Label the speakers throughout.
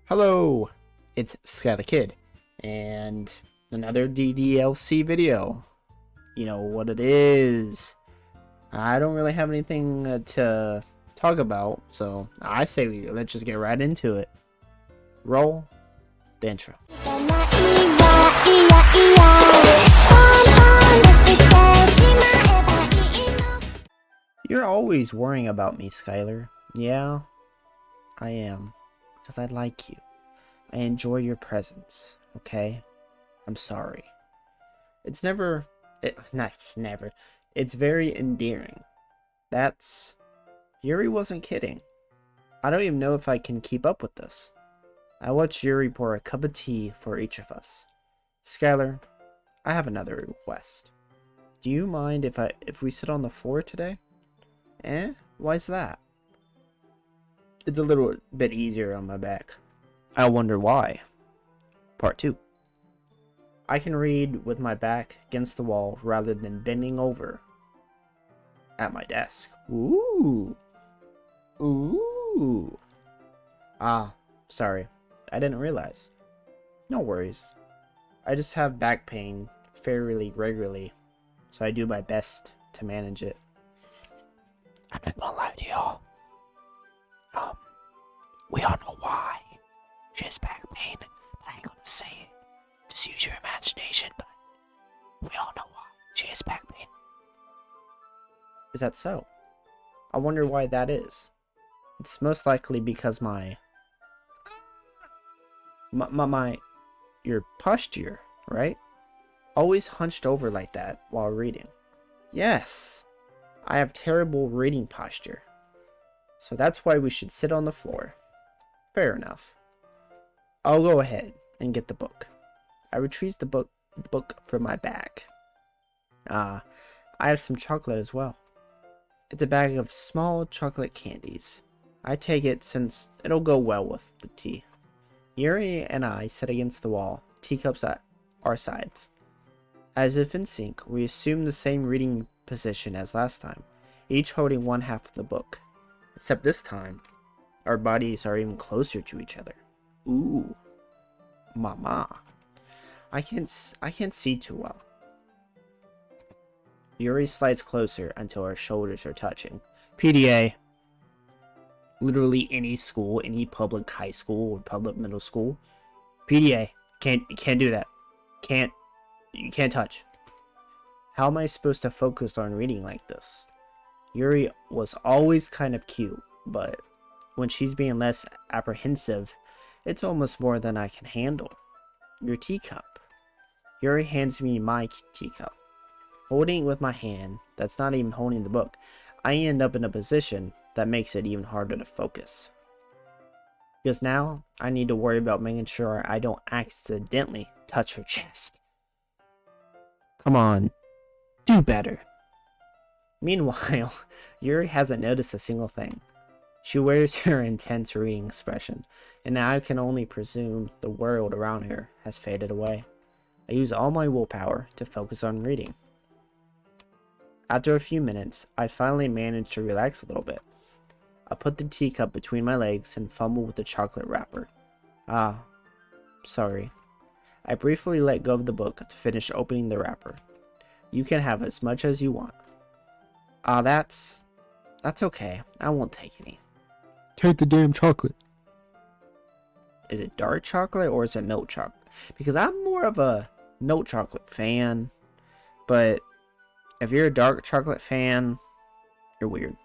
Speaker 1: Hello, it's Sky the Kid, and another Ddlc video. You know what it is. I don't really have anything to talk about, so I say let's just get right into it. Roll the intro. You're always worrying about me, Skylar. Yeah, I am. Because I like you. I enjoy your presence, okay? I'm sorry. It's never... It's very endearing. Yuri wasn't kidding. I don't even know if I can keep up with this. I watched Yuri pour a cup of tea for each of us. Skylar, I have another request. Do you mind if we sit on the floor today? Why's that? It's a little bit easier on my back. I wonder why. Part 2. I can read with my back against the wall rather than bending over at my desk. Ooh. Ooh. Ah, sorry. I didn't realize. No worries. I just have back pain fairly regularly, so I do my best to manage it. I'm not gonna lie to y'all. We all know why she has back pain, but I ain't gonna say it. Just use your imagination, but we all know why she has back pain. Is that so? I wonder why that is. It's most likely because your posture, right? Always hunched over like that while reading. Yes, I have terrible reading posture. So that's why we should sit on the floor. Fair enough. I'll go ahead and get the book. I retrieved the book from my bag. I have some chocolate as well. It's a bag of small chocolate candies. I take it since it'll go well with the tea. Yuri and I sit against the wall, teacups at our sides. As if in sync, we assume the same reading position as last time, each holding one half of the book. Except this time, our bodies are even closer to each other. Ooh. Mama. I can't see too well. Yuri slides closer until our shoulders are touching. PDA. Literally any school, any public high school or public middle school. PDA. Can't do that. You can't touch. How am I supposed to focus on reading like this? Yuri was always kind of cute, but when she's being less apprehensive, it's almost more than I can handle. Your teacup. Yuri hands me my teacup. Holding it with my hand, that's not even holding the book, I end up in a position that makes it even harder to focus. Because now, I need to worry about making sure I don't accidentally touch her chest. Come on, do better. Meanwhile, Yuri hasn't noticed a single thing. She wears her intense reading expression, and I can only presume the world around her has faded away. I use all my willpower to focus on reading. After a few minutes, I finally manage to relax a little bit. I put the teacup between my legs and fumble with the chocolate wrapper. Sorry. I briefly let go of the book to finish opening the wrapper. You can have as much as you want. That's okay. I won't take any. Take the damn chocolate. Is it dark chocolate or is it milk chocolate? Because I'm more of a milk chocolate fan. But if you're a dark chocolate fan, you're weird.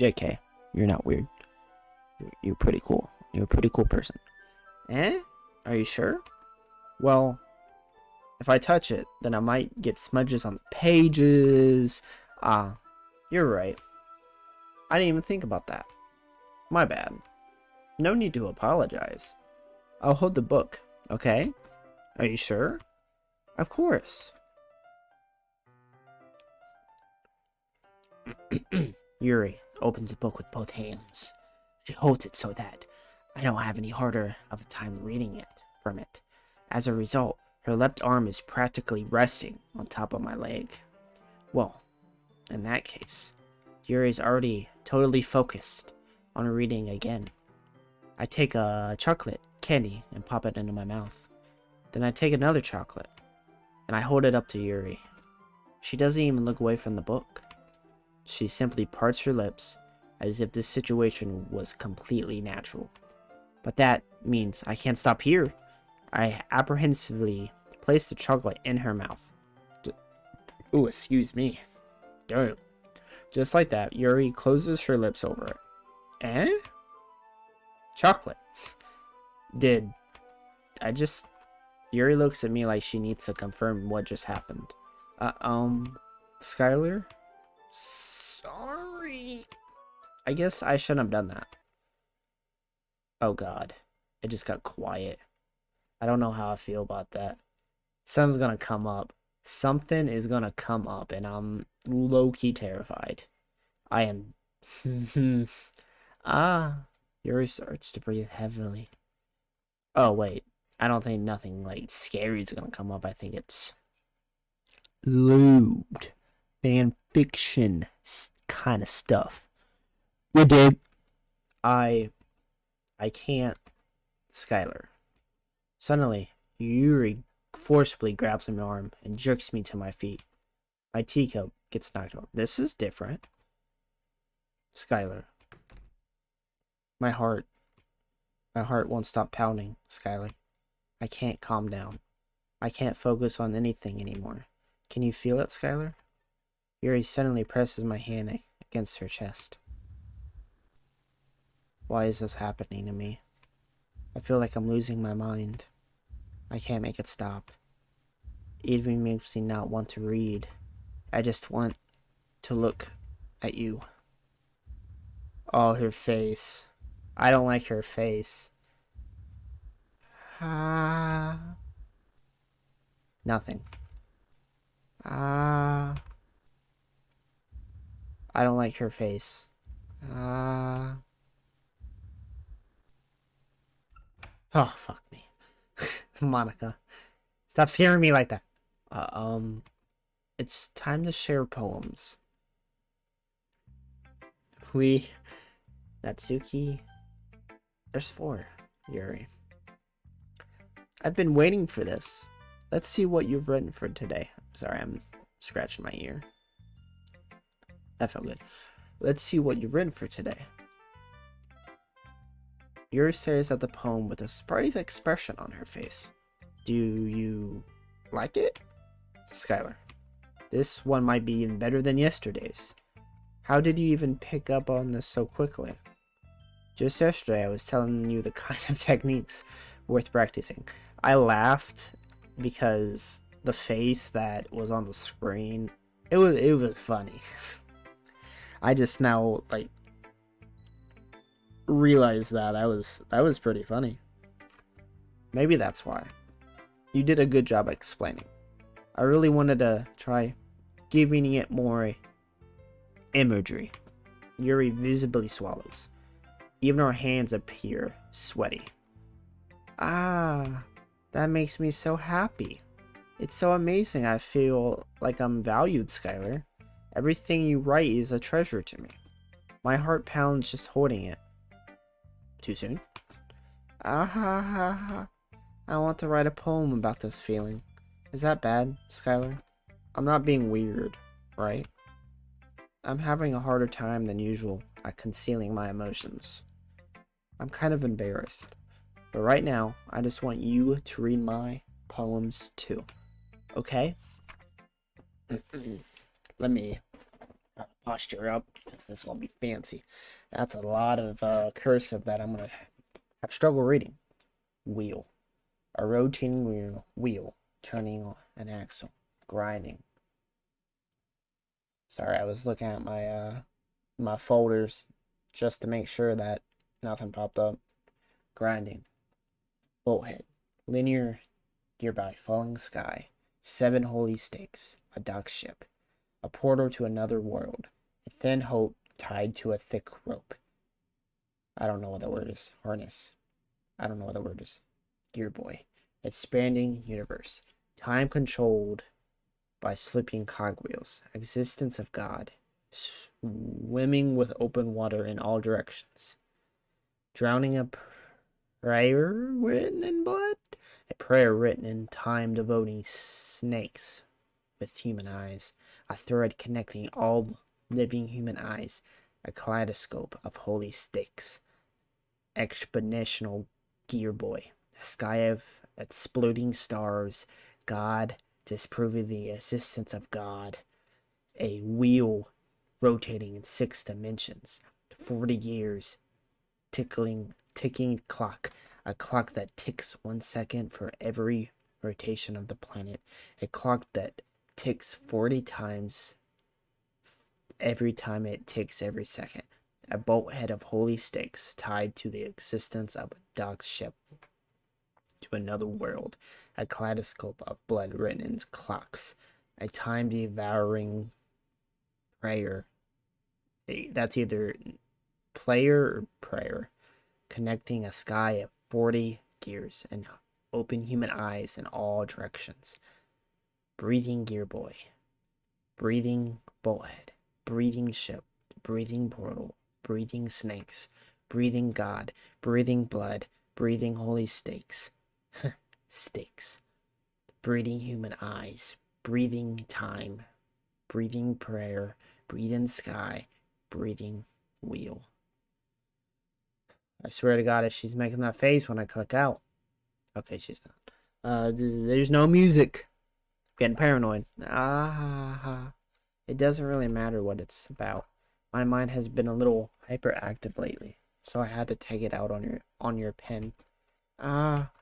Speaker 1: JK, you're not weird. You're pretty cool. You're a pretty cool person. Are you sure? Well, if I touch it, then I might get smudges on the pages. You're right. I didn't even think about that. My bad. No need to apologize. I'll hold the book, okay? Are you sure? Of course. Yuri opens the book with both hands. She holds it so that I don't have any harder of a time reading it from it. As a result, her left arm is practically resting on top of my leg. Well, in that case, Yuri's already totally focused on reading again. I take a chocolate candy and pop it into my mouth. Then I take another chocolate and I hold it up to Yuri. She doesn't even look away from the book. She simply parts her lips as if this situation was completely natural. But that means I can't stop here. I apprehensively place the chocolate in her mouth. Ooh, excuse me. Damn. Just like that, Yuri closes her lips over it. Eh? Chocolate. Did I just... Yuri looks at me like she needs to confirm what just happened. Skylar? Sorry. I guess I shouldn't have done that. Oh god. It just got quiet. I don't know how I feel about that. Something's gonna come up. Something is gonna come up, and I'm low-key terrified. I am... Yuri starts to breathe heavily. Oh, wait. I don't think nothing, like, scary is gonna come up. I think it's... lewd. Fan fiction kind of stuff. You dig? I can't... Skylar. Suddenly, Yuri forcibly grabs my arm and jerks me to my feet. My teacup gets knocked over. This is different. Skylar. My heart won't stop pounding, Skylar. I can't calm down. I can't focus on anything anymore. Can you feel it, Skylar? Yuri suddenly presses my hand against her chest. Why is this happening to me? I feel like I'm losing my mind. I can't make it stop. It even makes me not want to read. I just want to look at you. Oh, her face. I don't like her face. Nothing. I don't like her face. Oh, fuck me. Monica. Stop scaring me like that. It's time to share poems. Natsuki. There's 4, Yuri. I've been waiting for this. Let's see what you've written for today. Sorry, I'm scratching my ear. That felt good. Let's see what you've written for today. Yuri stares at the poem with a surprised expression on her face. Do you like it? Skylar. This one might be even better than yesterday's. How did you even pick up on this so quickly? Just yesterday I was telling you the kind of techniques worth practicing. I laughed because the face that was on the screen, it was funny. I just now like realized that was pretty funny. Maybe that's why. You did a good job explaining. I really wanted to try giving it more imagery. Yuri visibly swallows. Even her hands appear sweaty. That makes me so happy. It's so amazing. I feel like I'm valued, Skylar. Everything you write is a treasure to me. My heart pounds just holding it. Too soon? I want to write a poem about this feeling. Is that bad, Skylar? I'm not being weird, right? I'm having a harder time than usual at concealing my emotions. I'm kind of embarrassed. But right now, I just want you to read my poems too. Okay? Let me posture up. This is going to be fancy. That's a lot of cursive that I'm going to have struggle reading. Wheel. A rotating wheel. Turning an axle. Grinding. Sorry, I was looking at my folders just to make sure that nothing popped up. Grinding. Bolthead. Linear nearby. Falling sky. 7 holy stakes. A dock ship. A portal to another world. A thin hope tied to a thick rope. I don't know what the word is. Harness. I don't know what the word is. Gear boy. Expanding universe. Time controlled by slipping cogwheels. Existence of God. Swimming with open water in all directions. Drowning prayer written in blood? A prayer written in time devoting snakes with human eyes. A thread connecting all living human eyes. A kaleidoscope of holy sticks. Exponential gear boy. A sky of exploding stars. God disproving the existence of God. A wheel rotating in 6 dimensions. 40 years. Ticking clock. A clock that ticks 1 second for every rotation of the planet. A clock that ticks 40 times every time it ticks every second. A bolthead of holy stakes tied to the existence of a dog ship to another world. A kaleidoscope of blood written in clocks. A time-devouring prayer. That's either player or prayer. Connecting a sky of 40 gears and open human eyes in all directions. Breathing gear boy. Breathing bolthead. Breathing ship. Breathing portal. Breathing snakes. Breathing God. Breathing blood. Breathing holy stakes. Stakes. Breathing human eyes. Breathing time. Breathing prayer. Breathing sky. Breathing wheel. I swear to God, if she's making that face when I click out. Okay, she's not. There's no music. I'm getting paranoid. It doesn't really matter what it's about. My mind has been a little hyperactive lately, so I had to take it out on your pen. That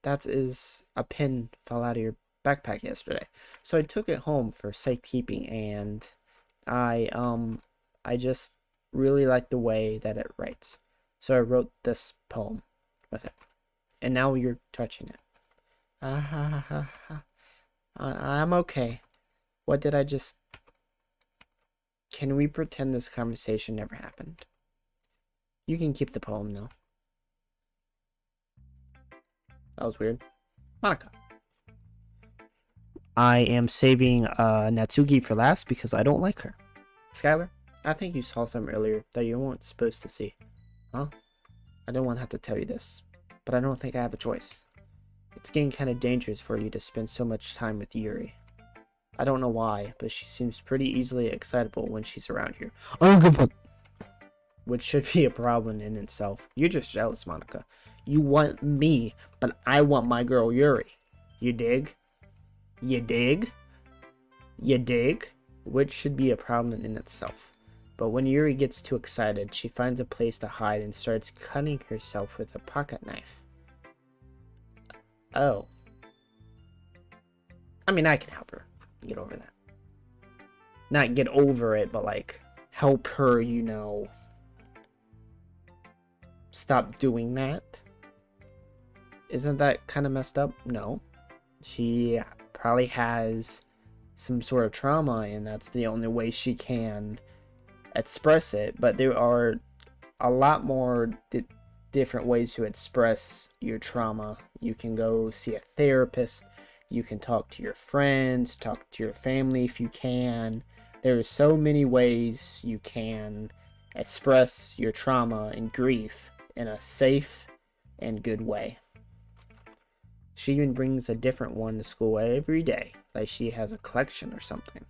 Speaker 1: is a pin fell out of your backpack yesterday, so I took it home for safekeeping, and I just really like the way that it writes. So I wrote this poem with it. And now you're touching it. I'm okay. What did I just... Can we pretend this conversation never happened? You can keep the poem, though. That was weird. Monica. I am saving Natsuki for last because I don't like her. Skylar, I think you saw something earlier that you weren't supposed to see. Huh? I didn't want to have to tell you this, but I don't think I have a choice. It's getting kind of dangerous for you to spend so much time with Yuri. I don't know why, but she seems pretty easily excitable when she's around here. I don't give a fuck. Which should be a problem in itself. You're just jealous, Monica. You want me, but I want my girl Yuri. You dig? You dig? You dig? Which should be a problem in itself. But when Yuri gets too excited, she finds a place to hide and starts cutting herself with a pocket knife. Oh. I mean, I can help her get over that. Not get over it, but like, help her, stop doing that. Isn't that kind of messed up? No. She probably has some sort of trauma, and that's the only way she can express it. But there are a lot more different ways to express your trauma. You can go see a therapist. You can talk to your friends, talk to your family if you can. There are so many ways you can express your trauma and grief in a safe and good way. She even brings a different one to school every day, like she has a collection or something.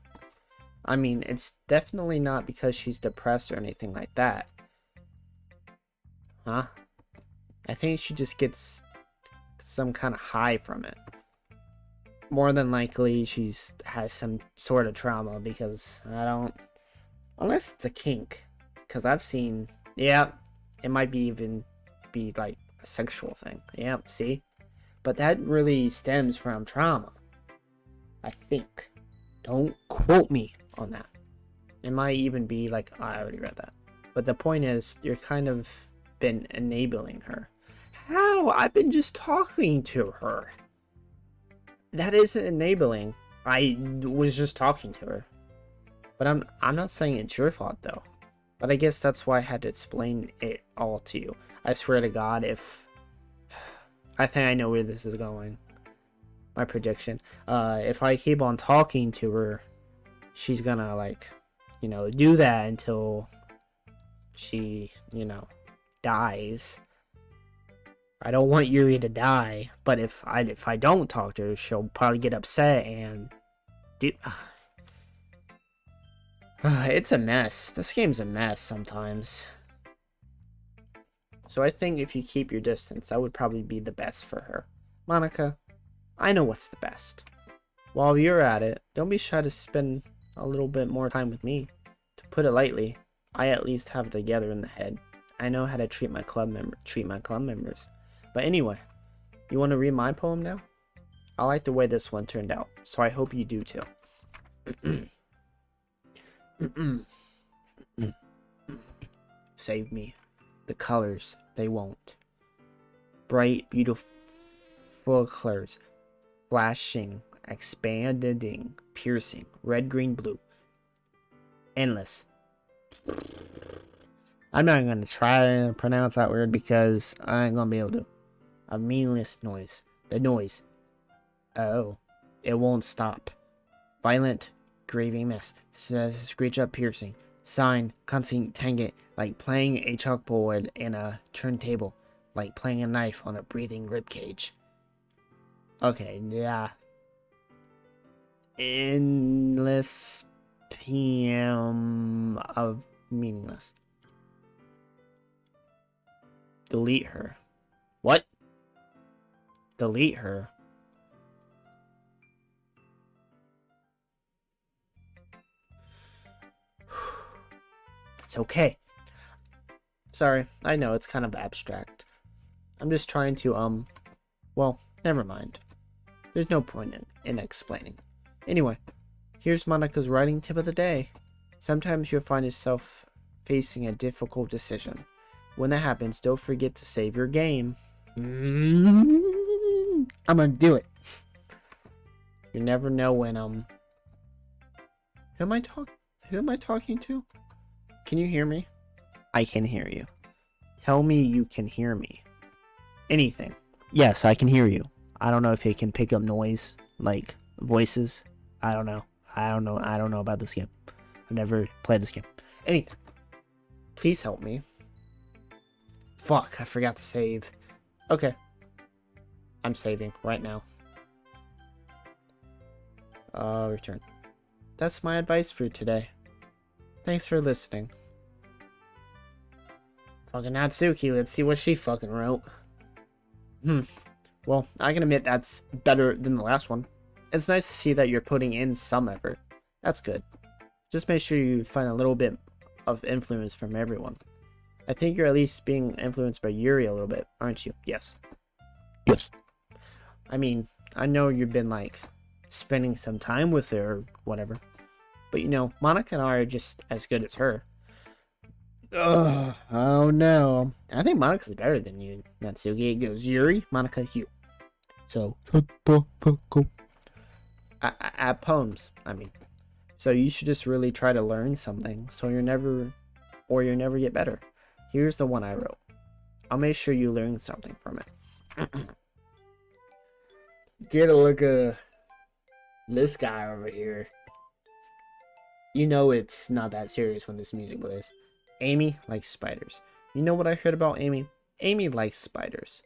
Speaker 1: I mean, it's definitely not because she's depressed or anything like that. Huh? I think she just gets some kind of high from it. More than likely, has some sort of trauma, because unless it's a kink, because I've seen, yeah, it might be like a sexual thing. Yeah, see? But that really stems from trauma, I think. Don't quote me on that. It might even be like, I already read that. But the point is, you're kind of been enabling her. How? I've been just talking to her. That isn't enabling. I was just talking to her. But I'm not saying it's your fault, though. But I guess that's why I had to explain it all to you. I swear to God, I think I know where this is going. My prediction. If I keep on talking to her, she's gonna, do that until she, dies. I don't want Yuri to die, but if I don't talk to her, she'll probably get upset and do. It's a mess. This game's a mess sometimes. So I think if you keep your distance, that would probably be the best for her. Monica, I know what's the best. While you're at it, don't be shy to spend a little bit more time with me. To put it lightly, I at least have it together in the head. I know how to treat my club members. But anyway, you want to read my poem now? I like the way this one turned out, so I hope you do too. Save me. The colors, they won't. Bright, beautiful colors. Flashing, expanding, piercing. Red, green, blue. Endless. I'm not going to try to pronounce that word because I ain't going to be able to. A meaningless noise. The noise. Oh. It won't stop. Violent, graving mess. Screech up, piercing. Sign, constant tangent, like playing a chalkboard in a turntable, like playing a knife on a breathing ribcage. Okay, yeah. Endless PM of meaningless. Delete her. What? Delete her? It's okay. Sorry, I know it's kind of abstract. I'm just trying to, well, never mind. There's no point in explaining. Anyway, here's Monica's writing tip of the day. Sometimes you'll find yourself facing a difficult decision. When that happens, don't forget to save your game. I'm gonna do it. You never know when, Who am I talking to? Can you hear me? I can hear you. Tell me you can hear me. Anything. Yes, I can hear you. I don't know if it can pick up noise, like voices. I don't know. I don't know about this game. I've never played this game. Anything. Please help me. Fuck, I forgot to save. Okay. I'm saving right now. Return. That's my advice for today. Thanks for listening. Fucking Natsuki, let's see what she fucking wrote. Well, I can admit that's better than the last one. It's nice to see that you're putting in some effort. That's good. Just make sure you find a little bit of influence from everyone. I think you're at least being influenced by Yuri a little bit, aren't you? Yes. Yes. I mean, I know you've been, like, spending some time with her or whatever. But, you know, Monica and I are just as good as her. Ugh, oh no. I think Monica's better than you, Natsuki. It goes Yuri, Monica, you. So, shut the fuck up. At poems, I mean. So you should just really try to learn something so you'll never get better. Here's the one I wrote. I'll make sure you learn something from it. Get a look at this guy over here. You know it's not that serious when this music plays. Amy likes spiders. You know what I heard about Amy? Amy likes spiders.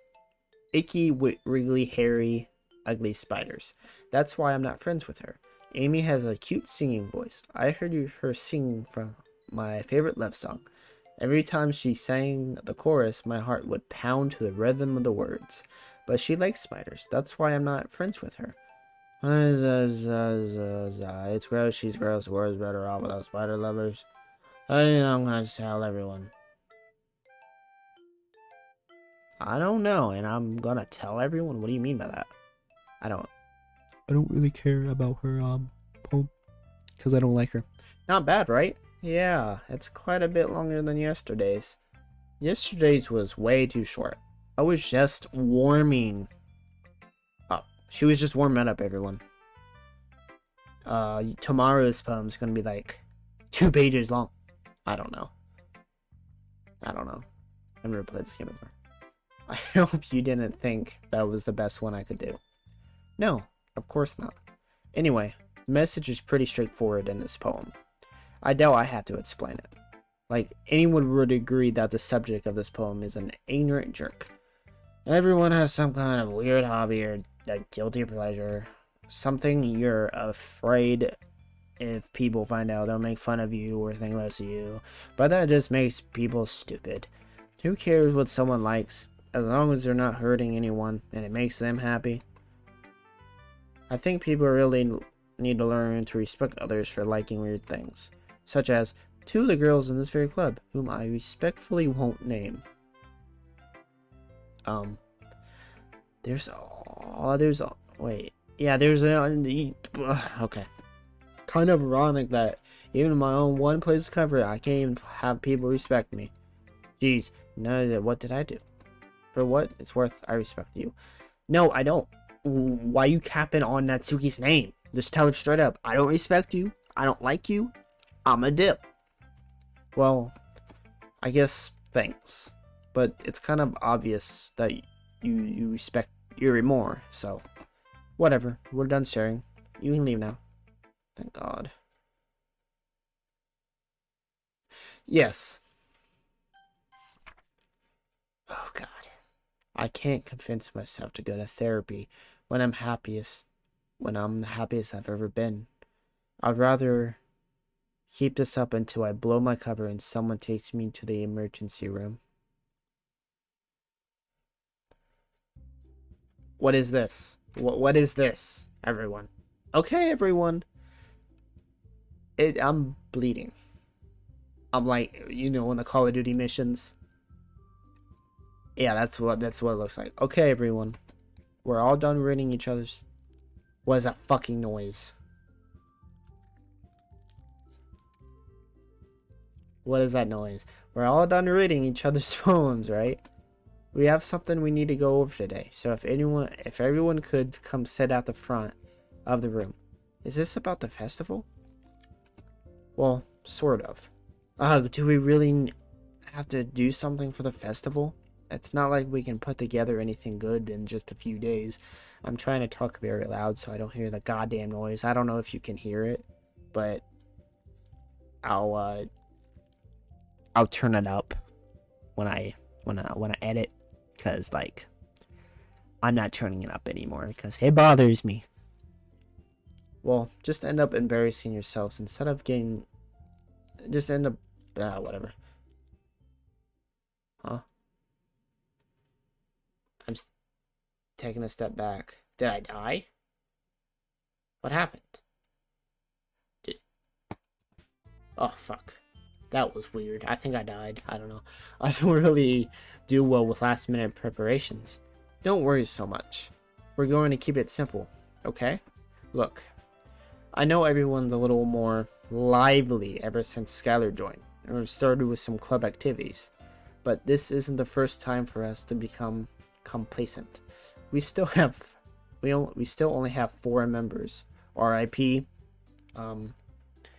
Speaker 1: Icky, wriggly, hairy, ugly spiders. That's why I'm not friends with her. Amy has a cute singing voice. I heard her sing from my favorite love song. Every time she sang the chorus, my heart would pound to the rhythm of the words. But she likes spiders. That's why I'm not friends with her. It's gross, she's gross, words better off without spider lovers. I'm gonna tell everyone. I don't know, and I'm gonna tell everyone? What do you mean by that? I don't really care about her, poem. Because I don't like her. Not bad, right? Yeah, it's quite a bit longer than yesterday's. Yesterday's was way too short. I was just warming up. She was just warming up, everyone. Tomorrow's poem's gonna be like 2 pages long. I don't know. I've never played this game before. I hope you didn't think that was the best one I could do. No, of course not. Anyway, the message is pretty straightforward in this poem. I doubt I have to explain it. Like, anyone would agree that the subject of this poem is an ignorant jerk. Everyone has some kind of weird hobby or a guilty pleasure. Something you're afraid if people find out they'll make fun of you or think less of you. But that just makes people stupid. Who cares what someone likes, as long as they're not hurting anyone and it makes them happy? I think people really need to learn to respect others for liking weird things, such as two of the girls in this very club, whom I respectfully won't name. Wait, yeah, okay. Kind of ironic that even in my own one place cover, I can't even have people respect me. Jeez, what did I do? For what it's worth, I respect you. No, I don't. Why you capping on Natsuki's name? Just tell it straight up. I don't respect you. I don't like you. I'm a dip. Well, I guess thanks. But it's kind of obvious that you respect Yuri more, so whatever. We're done sharing. You can leave now. Thank God. Yes. Oh God. I can't convince myself to go to therapy when I'm the happiest I've ever been. I'd rather keep this up until I blow my cover and someone takes me to the emergency room. What is this? What is this, everyone? Okay, everyone. I'm bleeding. I'm like, in the Call of Duty missions. Yeah, that's what it looks like. Okay, everyone. We're all done raiding each other's. What is that fucking noise? What is that noise? We're all done reading each other's phones, right? We have something we need to go over today. So if everyone could come sit at the front of the room. Is this about the festival? Well, sort of. Do we really have to do something for the festival? It's not like we can put together anything good in just a few days. I'm trying to talk very loud so I don't hear the goddamn noise. I don't know if you can hear it, but I'll turn it up when I edit, cause like I'm not turning it up anymore because it bothers me. Well, just end up embarrassing yourselves instead of getting. Just end up whatever. Huh? I'm taking a step back. Did I die? What happened? Oh fuck. That was weird. I think I died. I don't know. I don't really do well with last minute preparations. Don't worry so much. We're going to keep it simple, okay? Look, I know everyone's a little more lively ever since Skylar joined, and we've started with some club activities. But this isn't the first time for us to become complacent. We still only have 4 members. R.I.P.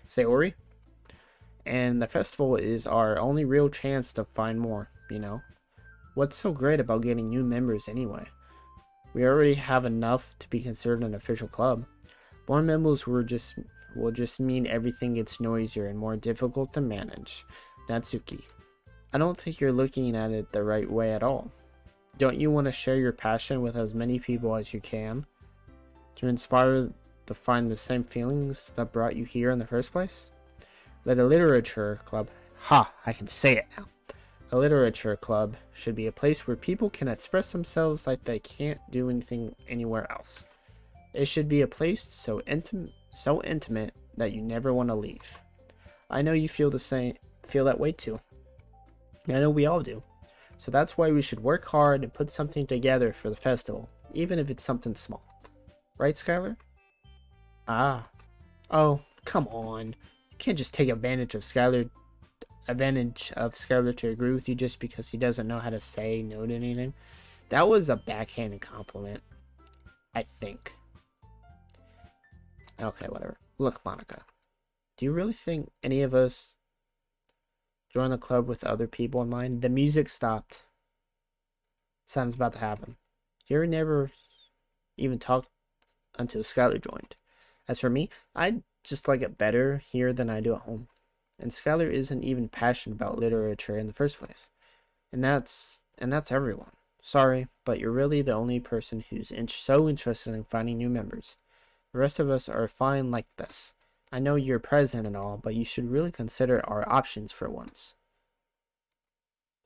Speaker 1: Sayori. And the festival is our only real chance to find more, What's so great about getting new members anyway? We already have enough to be considered an official club. More members will just mean everything gets noisier and more difficult to manage. Natsuki, I don't think you're looking at it the right way at all. Don't you want to share your passion with as many people as you can? To inspire to find the same feelings that brought you here in the first place? That a literature club, I can say it now. A literature club should be a place where people can express themselves like they can't do anything anywhere else. It should be a place so intimate that you never want to leave. I know you feel that way too. I know we all do. So that's why we should work hard and put something together for the festival, even if it's something small. Right, Skylar? Oh, come on. You can't just take advantage of Skylar to agree with you just because he doesn't know how to say no to anything. That was a backhanded compliment, I think. Okay, whatever. Look, Monica, do you really think any of us join the club with other people in mind? The music stopped. Something's about to happen. Yuri never even talked until Skylar joined. As for me, I just like it better here than I do at home. And Skylar isn't even passionate about literature in the first place. And that's everyone. Sorry, but you're really the only person who's so interested in finding new members. The rest of us are fine like this. I know you're president and all, but you should really consider our options for once.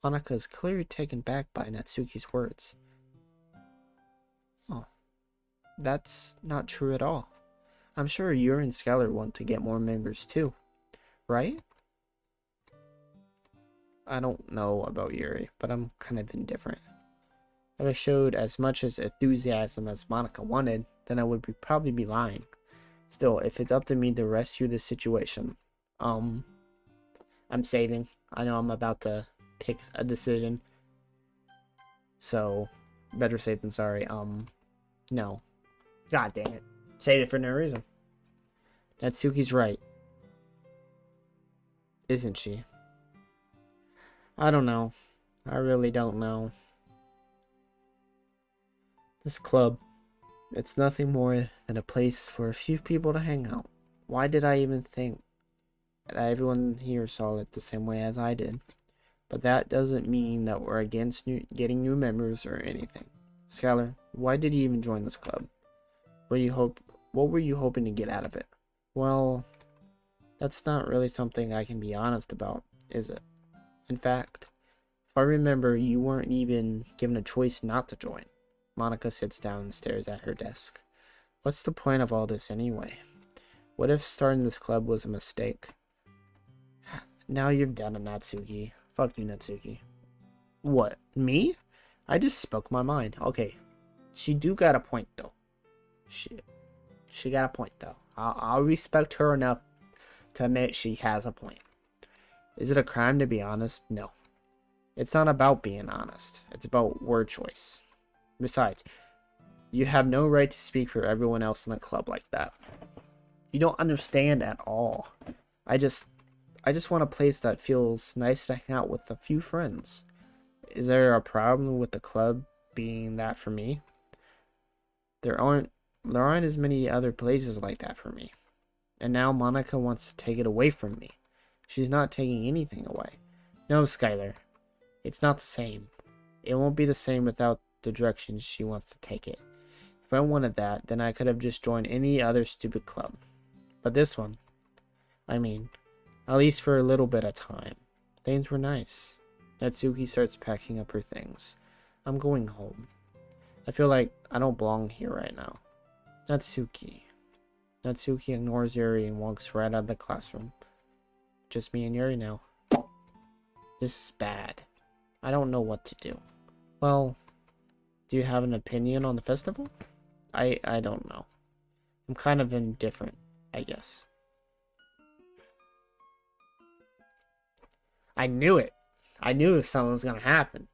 Speaker 1: Monica is clearly taken back by Natsuki's words. Oh, that's not true at all. I'm sure you and Skylar want to get more members too, right? I don't know about Yuri, but I'm kind of indifferent. If I showed as much as enthusiasm as Monica wanted, then I would probably be lying. Still, if it's up to me to rescue this situation, I'm saving. I know I'm about to pick a decision, so better safe than sorry. No. God damn it. Save it for no reason. Natsuki's right. Isn't she? I don't know. I really don't know. This club, it's nothing more than a place for a few people to hang out. Why did I even think that everyone here saw it the same way as I did? But that doesn't mean that we're against getting new members or anything. Skylar, why did you even join this club? What were you hoping to get out of it? Well, that's not really something I can be honest about, is it? In fact, if I remember, you weren't even given a choice not to join. Monica sits down and stares at her desk. What's the point of all this anyway? What if starting this club was a mistake? Now you've done it, Natsuki. Fuck you, Natsuki. What? Me? I just spoke my mind. Okay. She do got a point, though. She got a point, though. I'll respect her enough to admit she has a point. Is it a crime to be honest? No. It's not about being honest. It's about word choice. Besides, you have no right to speak for everyone else in the club like that. You don't understand at all. I just want a place that feels nice to hang out with a few friends. Is there a problem with the club being that for me? There aren't as many other places like that for me. And now Monica wants to take it away from me. She's not taking anything away. No, Skylar. It's not the same. It won't be the same without the direction she wants to take it. If I wanted that, then I could have just joined any other stupid club. But this one, I mean, at least for a little bit of time, things were nice. Natsuki starts packing up her things. I'm going home. I feel like I don't belong here right now. Natsuki. Natsuki ignores Yuri and walks right out of the classroom. Just me and Yuri now. This is bad. I don't know what to do. Well, do you have an opinion on the festival? I don't know. I'm kind of indifferent, I guess. I knew it. I knew something was gonna happen.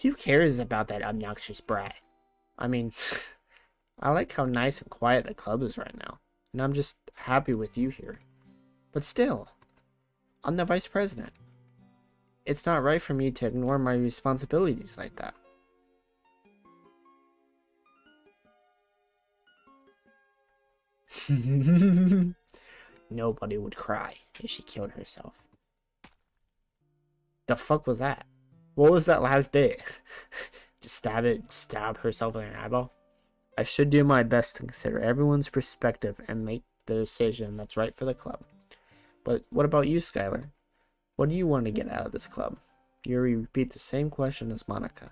Speaker 1: Who cares about that obnoxious brat? I mean, I like how nice and quiet the club is right now, and I'm just happy with you here. But still, I'm the vice president. It's not right for me to ignore my responsibilities like that. Nobody would cry if she killed herself. The fuck was that? What was that last bit? Just stab herself in her eyeball? I should do my best to consider everyone's perspective and make the decision that's right for the club. But what about you, Skylar? What do you want to get out of this club? Yuri repeats the same question as Monica.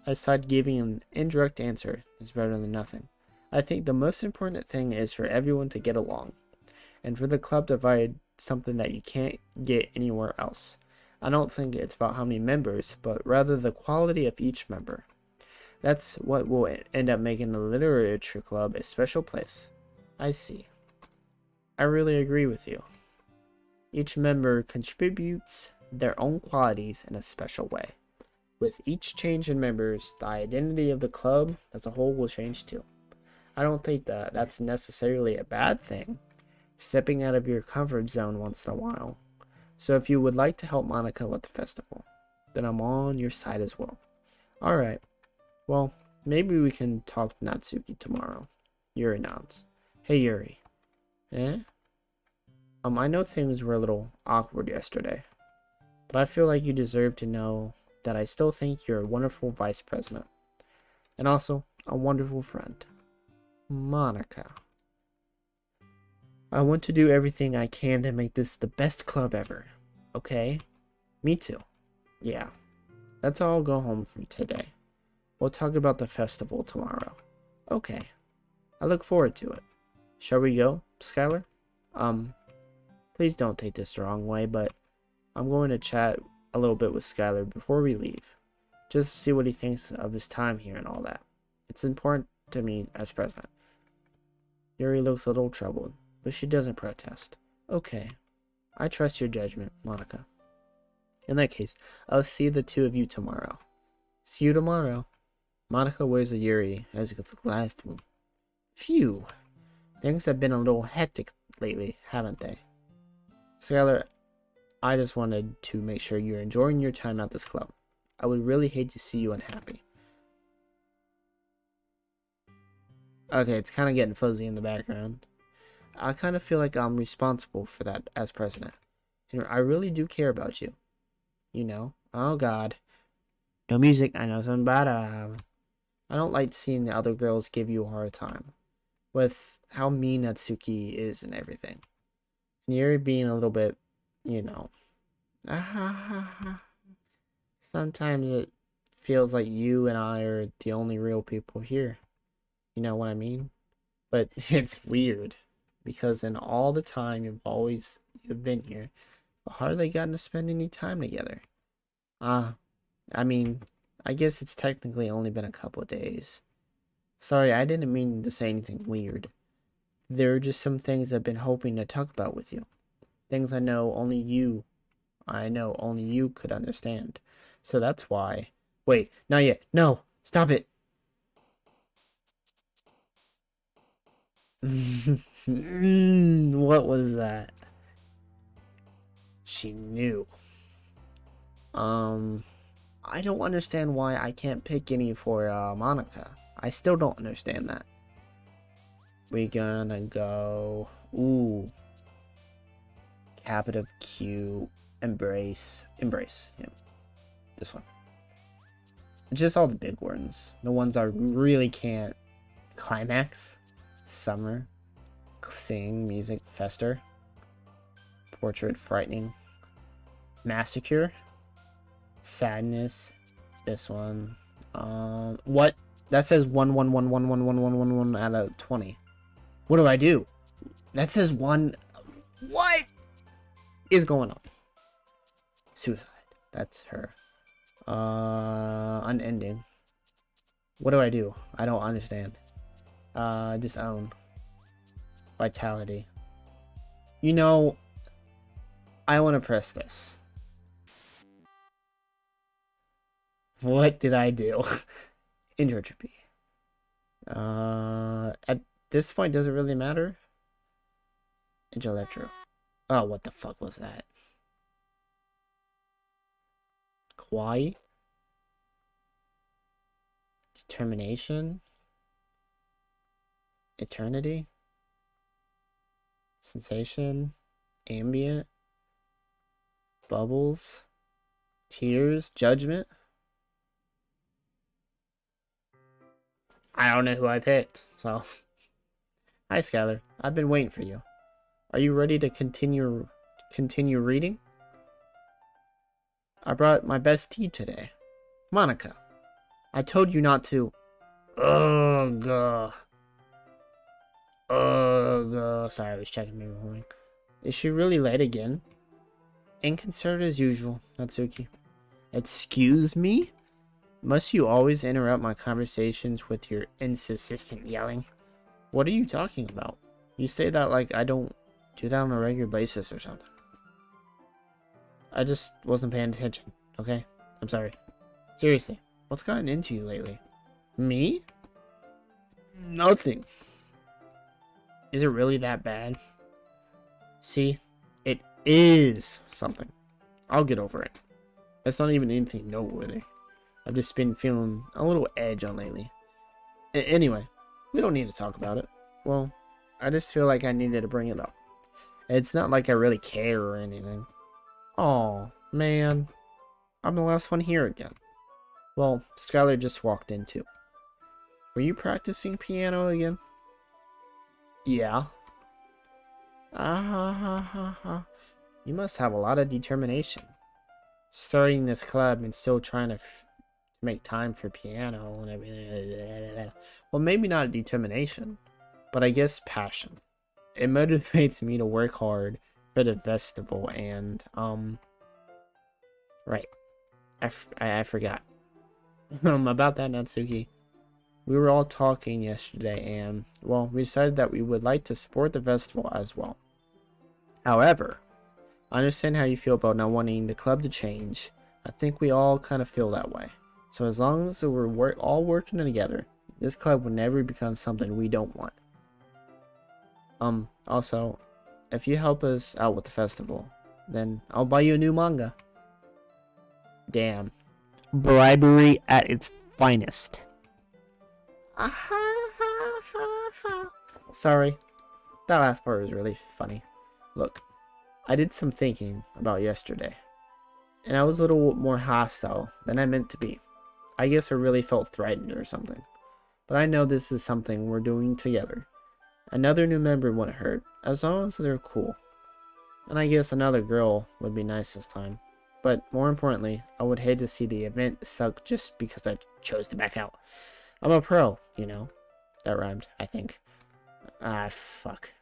Speaker 1: I decided giving an indirect answer is better than nothing. I think the most important thing is for everyone to get along, and for the club to provide something that you can't get anywhere else. I don't think it's about how many members, but rather the quality of each member. That's what will end up making the literature club a special place. I see. I really agree with you. Each member contributes their own qualities in a special way. With each change in members, the identity of the club as a whole will change too. I don't think that that's necessarily a bad thing, stepping out of your comfort zone once in a while. So if you would like to help Monica with the festival, then I'm on your side as well. Alright, well, maybe we can talk to Natsuki tomorrow. Yuri nods. Hey Yuri. Eh? I know things were a little awkward yesterday, but I feel like you deserve to know that I still think you're a wonderful vice president. And also, a wonderful friend. Monica. I want to do everything I can to make this the best club ever. Okay? Me too. Yeah. Let's all go home for today. We'll talk about the festival tomorrow. Okay. I look forward to it. Shall we go, Skylar? Please don't take this the wrong way, but I'm going to chat a little bit with Skylar before we leave. Just to see what he thinks of his time here and all that. It's important to me as president. Yuri looks a little troubled, but she doesn't protest. Okay. I trust your judgment, Monica. In that case, I'll see the two of you tomorrow. See you tomorrow. Monica wears a Yuri as the last one. Phew. Things have been a little hectic lately, haven't they? Skylar, I just wanted to make sure you're enjoying your time at this club. I would really hate to see you unhappy. Okay, it's kind of getting fuzzy in the background. I kind of feel like I'm responsible for that as president. And I really do care about you. You know? Oh god. No music, I know something bad. I don't like seeing the other girls give you a hard time. With how mean Natsuki is and everything. And you're being a little bit, you know. Sometimes it feels like you and I are the only real people here. You know what I mean? But it's weird. Because in all the time you've been here, hardly gotten to spend any time together. I mean, I guess it's technically only been a couple of days. Sorry, I didn't mean to say anything weird. There are just some things I've been hoping to talk about with you. Things I know only you could understand. So that's why. Wait, not yet. No, stop it. What was that? She knew. I don't understand why I can't pick any for Monica. I still don't understand that. We're gonna go... Ooh. Capital Q. Embrace. Embrace. Yeah. This one. Just all the big ones. The ones I really can't. Climax. Summer. Sing. Music. Fester. Portrait. Frightening. Massacre. Sadness. This one. What? That says 1 out of 20. What do I do? That says 1. What is going on? Suicide. That's her. Unending. What do I do? I don't understand. Disown. Vitality. You know, I want to press this. What did I do? Entropy. At this point, does it really matter? Electro. Oh, what the fuck was that? Kawaii? Determination? Eternity? Sensation? Ambient? Bubbles? Tears? Judgment? I don't know who I picked, so... Hi, Skylar. I've been waiting for you. Are you ready to continue reading? I brought my best tea today. Monica, I told you not to... Ugh. Sorry, I was checking my recording. Is she really late again? Inconsiderate as usual, Natsuki. Excuse me? Must you always interrupt my conversations with your insistent yelling? What are you talking about? You say that like I don't do that on a regular basis or something. I just wasn't paying attention, okay? I'm sorry. Seriously, what's gotten into you lately? Me? Nothing. Is it really that bad? See, it is something. I'll get over it. It's not even anything noteworthy. I've just been feeling a little edge on lately. Anyway, we don't need to talk about it. Well, I just feel like I needed to bring it up. It's not like I really care or anything. Oh man. I'm the last one here again. Well, Skylar just walked in too. Were you practicing piano again? Yeah. Ah ha ha ha ha. You must have a lot of determination. Starting this club and still trying to make time for piano and everything. Well, maybe not determination, but I guess passion. It motivates me to work hard for the festival and, right. I forgot. About that, Natsuki. We were all talking yesterday and, well, we decided that we would like to support the festival as well. However, I understand how you feel about not wanting the club to change. I think we all kind of feel that way. So as long as we're all working together, this club will never become something we don't want. Also, if you help us out with the festival, then I'll buy you a new manga. Damn. Bribery at its finest. Sorry, that last part was really funny. Look, I did some thinking about yesterday, and I was a little more hostile than I meant to be. I guess I really felt threatened or something. But I know this is something we're doing together. Another new member wouldn't hurt, as long as they're cool. And I guess another girl would be nice this time. But more importantly, I would hate to see the event suck just because I chose to back out. I'm a pro, you know. That rhymed, I think. Ah, fuck.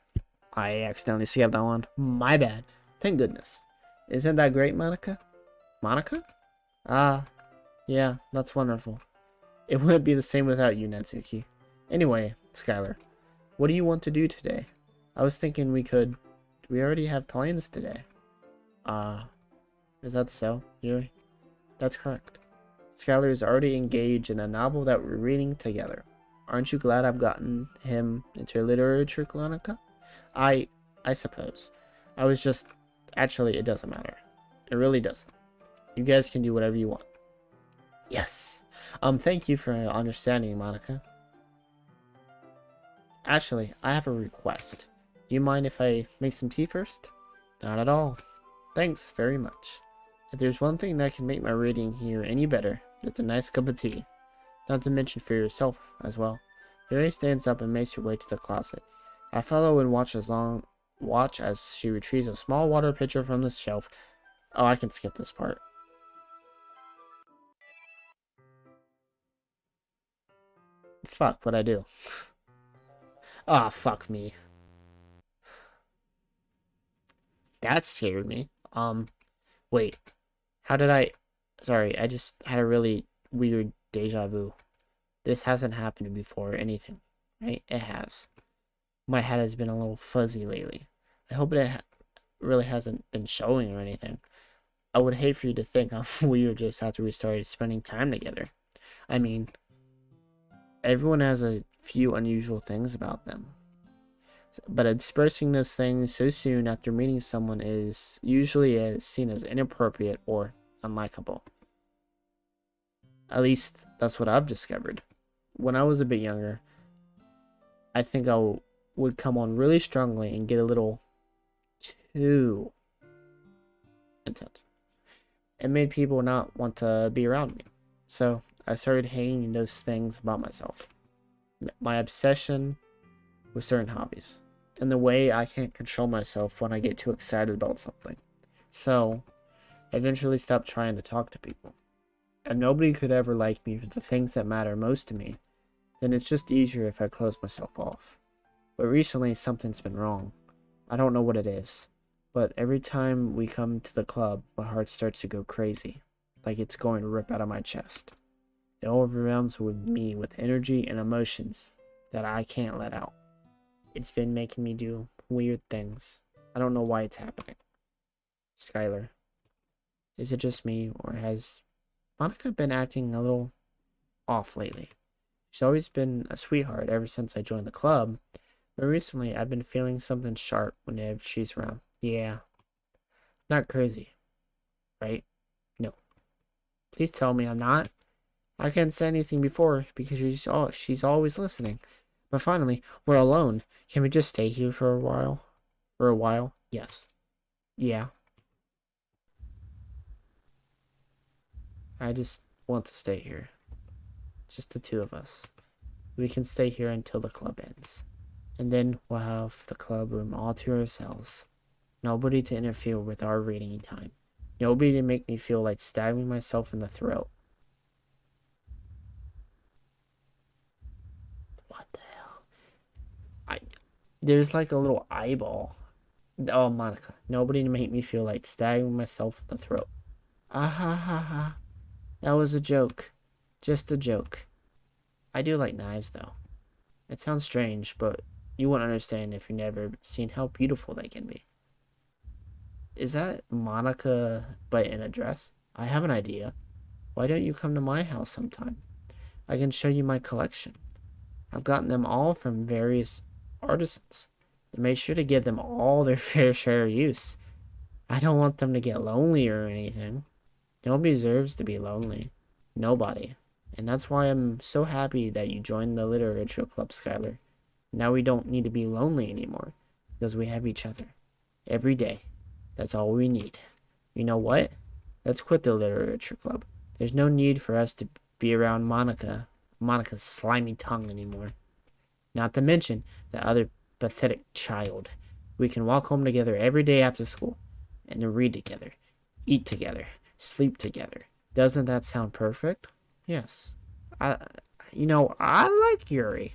Speaker 1: I accidentally skipped that one. My bad. Thank goodness. Isn't that great, Monica? Monica? Ah, yeah, that's wonderful. It wouldn't be the same without you, Natsuki. Anyway, Skylar, what do you want to do today? I was thinking we could... We already have plans today. Is that so, Yuri? That's correct. Skylar is already engaged in a novel that we're reading together. Aren't you glad I've gotten him into literature, Monica? I suppose. I was just... Actually, it doesn't matter. It really doesn't. You guys can do whatever you want. Yes. Thank you for understanding, Monica. Actually, I have a request. Do you mind if I make some tea first? Not at all. Thanks very much. If there's one thing that can make my reading here any better, it's a nice cup of tea. Not to mention for yourself as well. Yuri stands up and makes her way to the closet. I follow and watch as she retrieves a small water pitcher from the shelf. Oh, I can skip this part. Fuck, what'd I do? Ah, fuck me. That scared me. Wait. How did I... Sorry, I just had a really weird deja vu. This hasn't happened before or anything, right? It has. My head has been a little fuzzy lately. I hope it really hasn't been showing or anything. I would hate for you to think I'm weird just after we started spending time together. I mean, everyone has a few unusual things about them. But expressing those things so soon after meeting someone is usually seen as inappropriate or unlikable. At least, that's what I've discovered. When I was a bit younger, I think I would come on really strongly and get a little too intense. It made people not want to be around me. So, I started hating those things about myself. My obsession with certain hobbies. And the way I can't control myself when I get too excited about something. So, I eventually stopped trying to talk to people. And nobody could ever like me for the things that matter most to me, then it's just easier if I close myself off. But recently, something's been wrong. I don't know what it is. But every time we come to the club, my heart starts to go crazy. Like it's going to rip out of my chest. It overwhelms me with energy and emotions that I can't let out. It's been making me do weird things. I don't know why it's happening. Skylar, is it just me, or has Monica been acting a little off lately? She's always been a sweetheart ever since I joined the club, but recently I've been feeling something sharp whenever she's around. Yeah. Not crazy, right? No. Please tell me I'm not. I can't say anything before because she's always listening. But finally, we're alone. Can we just stay here for a while? For a while? Yes. Yeah. I just want to stay here. Just the two of us. We can stay here until the club ends. And then we'll have the club room all to ourselves. Nobody to interfere with our reading time. Nobody to make me feel like stabbing myself in the throat. What the hell? There's like a little eyeball. Oh, Monica. Nobody to make me feel like stabbing myself in the throat. Ah ha ha ha. That was a joke. Just a joke. I do like knives, though. It sounds strange, but you won't understand if you've never seen how beautiful they can be. Is that Monica but in a dress? I have an idea. Why don't you come to my house sometime? I can show you my collection. I've gotten them all from various artisans. And make sure to give them all their fair share of use. I don't want them to get lonely or anything. Nobody deserves to be lonely. Nobody. And that's why I'm so happy that you joined the literature club, Skylar. Now we don't need to be lonely anymore, because we have each other. Every day. That's all we need. You know what? Let's quit the literature club. There's no need for us to be around Monica's slimy tongue anymore. Not to mention the other pathetic child. We can walk home together every day after school, and read together, eat together, sleep together. Doesn't that sound perfect? Yes. I like Yuri.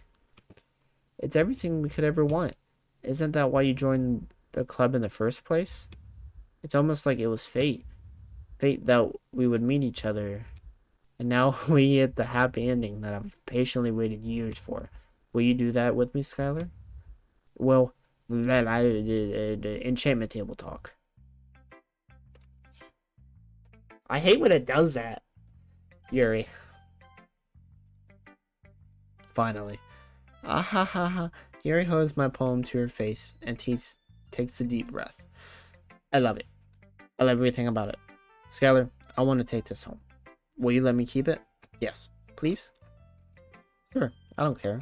Speaker 1: It's everything we could ever want. Isn't that why you joined the club in the first place? It's almost like it was fate. Fate that we would meet each other. And now we get the happy ending that I've patiently waited years for. Will you do that with me, Skylar? Well, enchantment table talk. I hate when it does that. Yuri. Finally. Ah ha ha ha. Yuri holds my poem to her face and takes a deep breath. I love it. I love everything about it. Skylar, I want to take this home. Will you let me keep it? Yes. Please? Sure. I don't care.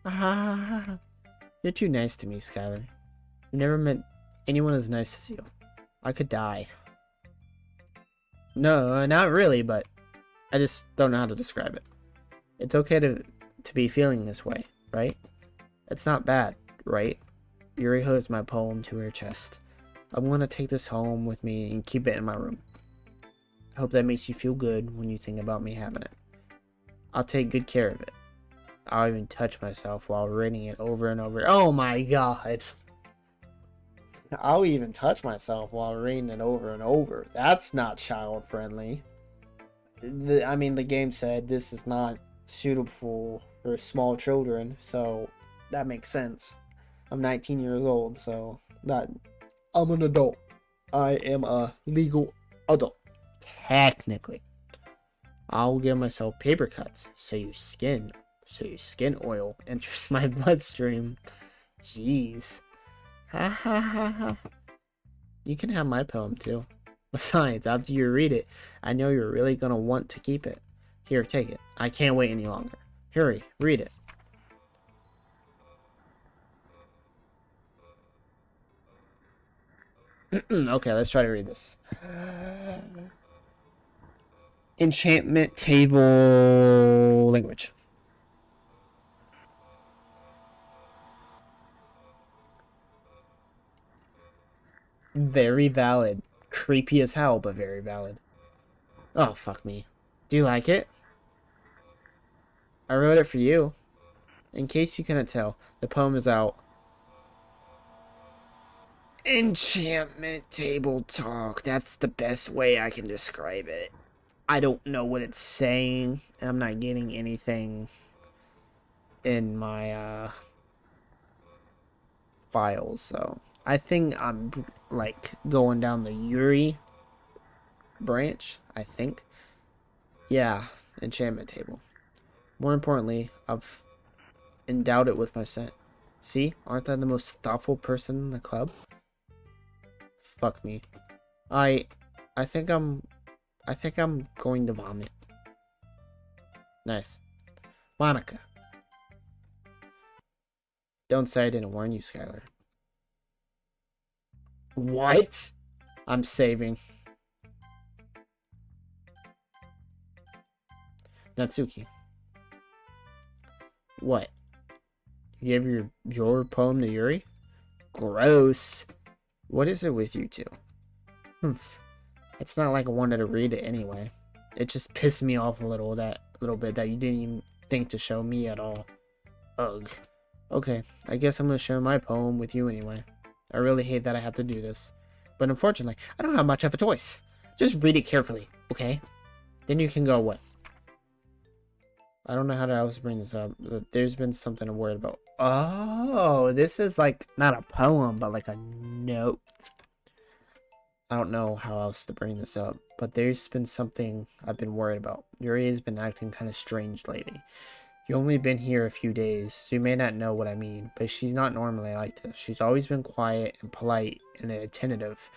Speaker 1: Ah ha ha ha. You're too nice to me, Skylar. I've never met anyone as nice as you. I could die. No, not really, but I just don't know how to describe it. It's okay to be feeling this way, right? It's not bad, right? Yuri holds my poem to her chest. I'm gonna take this home with me and keep it in my room. I hope that makes you feel good when you think about me having it. I'll take good care of it. I'll even touch myself while reading it over and over. Oh my god! I'll even touch myself while reading it over and over. That's not child friendly. The game said this is not suitable for small children, so that makes sense. I'm 19 years old, so that I'm an adult. I am a legal adult. Technically. I'll give myself paper cuts so your skin oil enters my bloodstream. Jeez. Ha ha ha ha. You can have my poem too. Besides, after you read it, I know you're really gonna want to keep it. Here, take it. I can't wait any longer. Hurry, read it. Okay, let's try to read this. Enchantment table language. Very valid. Creepy as hell, but very valid. Oh, fuck me. Do you like it? I wrote it for you. In case you couldn't tell, the poem is out. Enchantment table talk. That's the best way I can describe it. I don't know what it's saying, and I'm not getting anything in my files, so I think I'm like going down the Yuri branch, I think. Yeah, enchantment table. More importantly, I've endowed it with my scent. See, aren't I the most thoughtful person in the club? Fuck me. I think I'm going to vomit. Nice. Monica. Don't say I didn't warn you, Skylar. What? I'm saving. Natsuki. What? You gave your poem to Yuri? Gross. What is it with you two? Humph. It's not like I wanted to read it anyway. It just pissed me off a little bit that you didn't even think to show me at all. Ugh. Okay, I guess I'm gonna share my poem with you anyway. I really hate that I have to do this. But unfortunately, I don't have much of a choice. Just read it carefully, okay? Then you can go away. I don't know how to else bring this up. There's been something I'm worried about. Oh, this is like not a poem, but like a note. I don't know how else to bring this up, but there's been something I've been worried about. Yuri has been acting kind of strange lately. You've only been here a few days, so you may not know what I mean, but she's not normally like this. She's always been quiet and polite and attentive.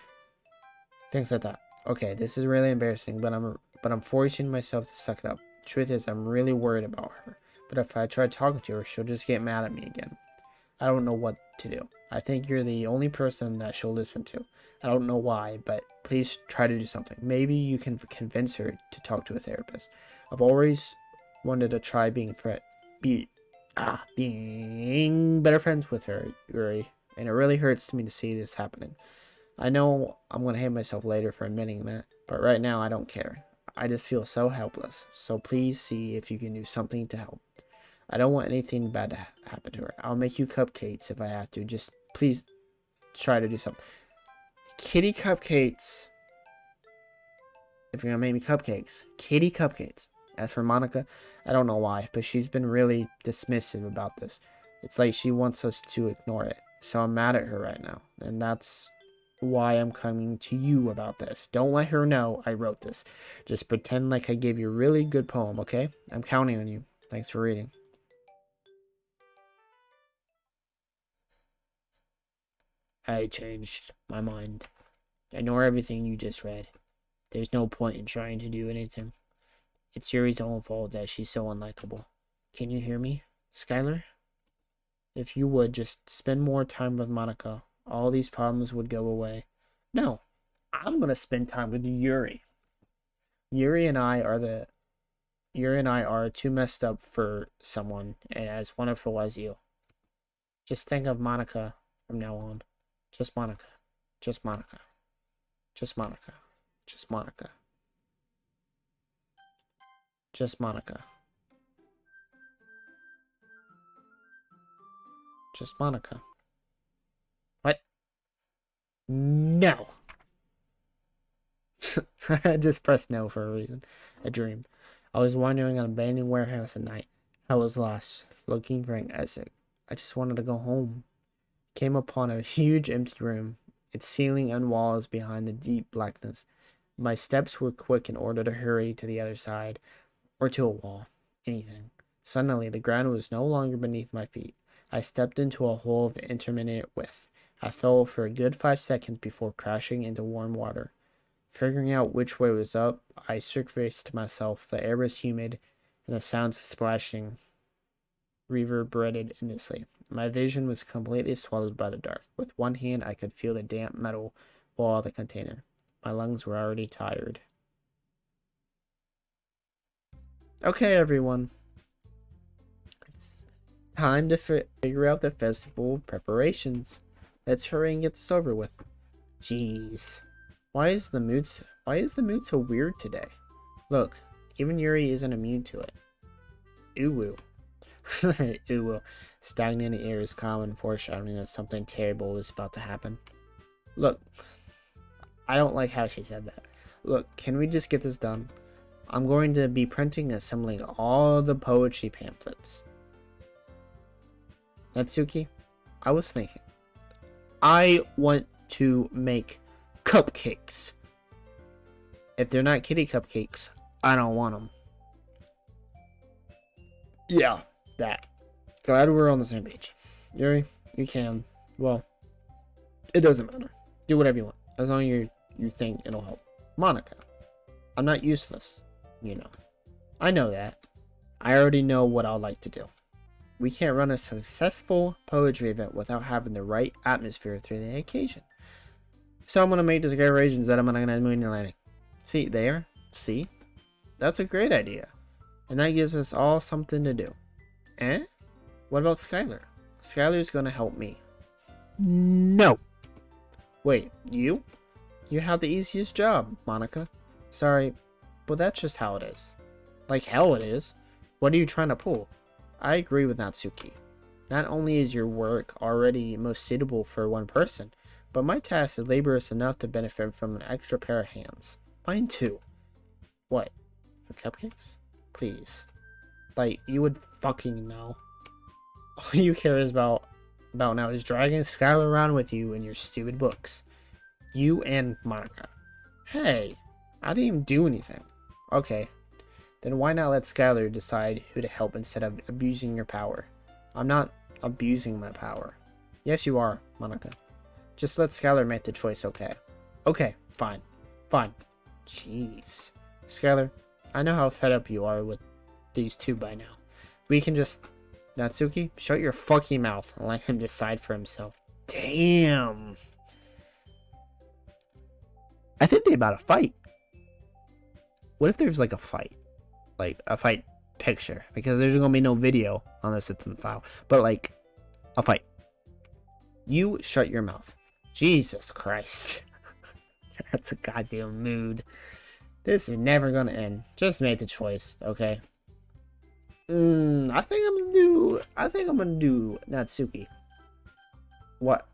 Speaker 1: Things like that. Okay, this is really embarrassing, but I'm forcing myself to suck it up. Truth is, I'm really worried about her, but if I try talking to her, she'll just get mad at me again. I don't know what to do. I think you're the only person that she'll listen to. I don't know why, but please try to do something. Maybe you can convince her to talk to a therapist. I've always wanted to try being better friends with her, Yuri, and it really hurts me to see this happening. I know I'm gonna hate myself later for admitting that, but right now I don't care. I just feel so helpless. So please see if you can do something to help. I don't want anything bad to happen to her. I'll make you cupcakes if I have to. Just please try to do something. Kitty cupcakes. If you're gonna make me cupcakes, kitty cupcakes. As for Monica, I don't know why, but she's been really dismissive about this. It's like she wants us to ignore it. So I'm mad at her right now. And that's why I'm coming to you about this. Don't let her know I wrote this. Just pretend like I gave you a really good poem, okay? I'm counting on you. Thanks for reading. I changed my mind. Ignore everything you just read. There's no point in trying to do anything. It's Yuri's own fault that she's so unlikable. Can you hear me, Skylar? If you would just spend more time with Monica, all these problems would go away. No, I'm gonna spend time with Yuri. Yuri and I are too messed up for someone as wonderful as you. Just think of Monica from now on. Just Monica. Just Monica. Just Monica. Just Monica. Just Monica. Just Monica. What? No. I just pressed no for a reason. A dream. I was wandering an abandoned warehouse at night. I was lost, looking for an exit. I just wanted to go home. Came upon a huge empty room, its ceiling and walls behind the deep blackness. My steps were quick in order to hurry to the other side, or to a wall, anything. Suddenly, the ground was no longer beneath my feet. I stepped into a hole of intermittent width. I fell for a good 5 seconds before crashing into warm water. Figuring out which way was up, I surfaced myself. The air was humid, and the sounds of splashing reverberated endlessly. My vision was completely swallowed by the dark. With one hand, I could feel the damp metal wall of the container. My lungs were already tired. Okay, everyone. It's time to figure out the festival preparations. Let's hurry and get this over with. Jeez. Why is the mood so weird today? Look, even Yuri isn't immune to it. Ooh. Ooh. Stagnant air is common, foreshadowing that something terrible is about to happen. Look, I don't like how she said that. Look, can we just get this done? I'm going to be printing and assembling all the poetry pamphlets. Natsuki, I was thinking. I want to make cupcakes. If they're not kitty cupcakes, I don't want them. Yeah, that. Glad we're on the same page. Yuri, you can. Well, it doesn't matter. Do whatever you want. As long as you think it'll help. Monica, I'm not useless. You know. I know that. I already know what I'd like to do. We can't run a successful poetry event without having the right atmosphere through the occasion. So I'm going to make decorations that I'm going to moon landing. See, there? See? That's a great idea. And that gives us all something to do. Eh? What about Skylar? Skylar's gonna help me. No! Wait, you? You have the easiest job, Monica. Sorry, but that's just how it is. Like hell it is. What are you trying to pull? I agree with Natsuki. Not only is your work already most suitable for one person, but my task is laborious enough to benefit from an extra pair of hands. Mine too. What? For cupcakes? Please. Like, you would fucking know. All you care is about now is dragging Skylar around with you in your stupid books. You and Monica. Hey, I didn't even do anything. Okay, then why not let Skylar decide who to help instead of abusing your power? I'm not abusing my power. Yes, you are, Monica. Just let Skylar make the choice, okay? Okay, fine. Fine. Jeez. Skylar, I know how fed up you are with these two by now. We can just... Natsuki, shut your fucking mouth and let him decide for himself. Damn. I think they about to fight. What if there's like a fight? Like a fight picture? Because there's gonna be no video unless it's in the file. But like, a fight. You shut your mouth. Jesus Christ. That's a goddamn mood. This is never gonna end. Just make the choice, okay? I think I'm gonna do Natsuki. What?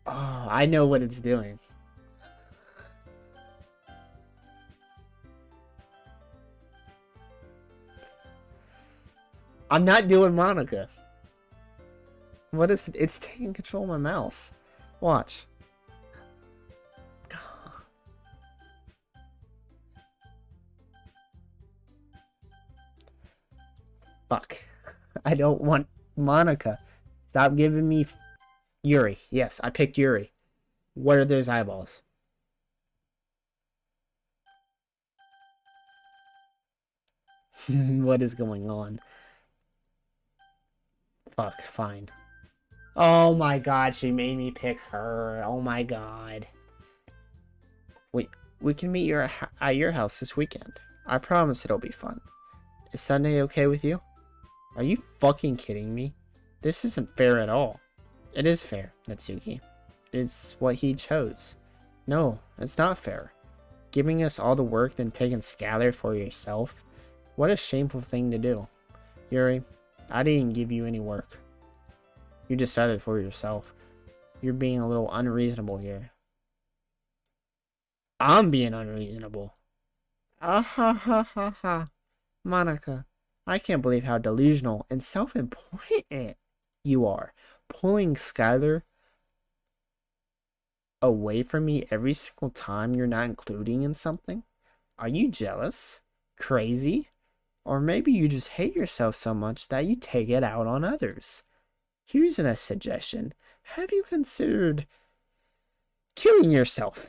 Speaker 1: Oh, I know what it's doing. I'm not doing Monica. What is it? It's taking control of my mouse. Watch. Fuck. I don't want Monica. Stop giving me Yuri. Yes, I picked Yuri. What are those eyeballs? What is going on? Fuck, fine. Oh my god, she made me pick her. Oh my god. Wait, we can meet at your house this weekend. I promise it'll be fun. Is Sunday okay with you? Are you fucking kidding me? This isn't fair at all. It is fair, Natsuki. It's what he chose. No, it's not fair. Giving us all the work, then taking Skylar for yourself? What a shameful thing to do. Yuri, I didn't give you any work. You decided for yourself. You're being a little unreasonable here. I'm being unreasonable. Ah ha ha ha ha. Monica, I can't believe how delusional and self-important you are. Pulling Skylar away from me every single time you're not including in something? Are you jealous? Crazy? Or maybe you just hate yourself so much that you take it out on others. Here's a suggestion. Have you considered killing yourself?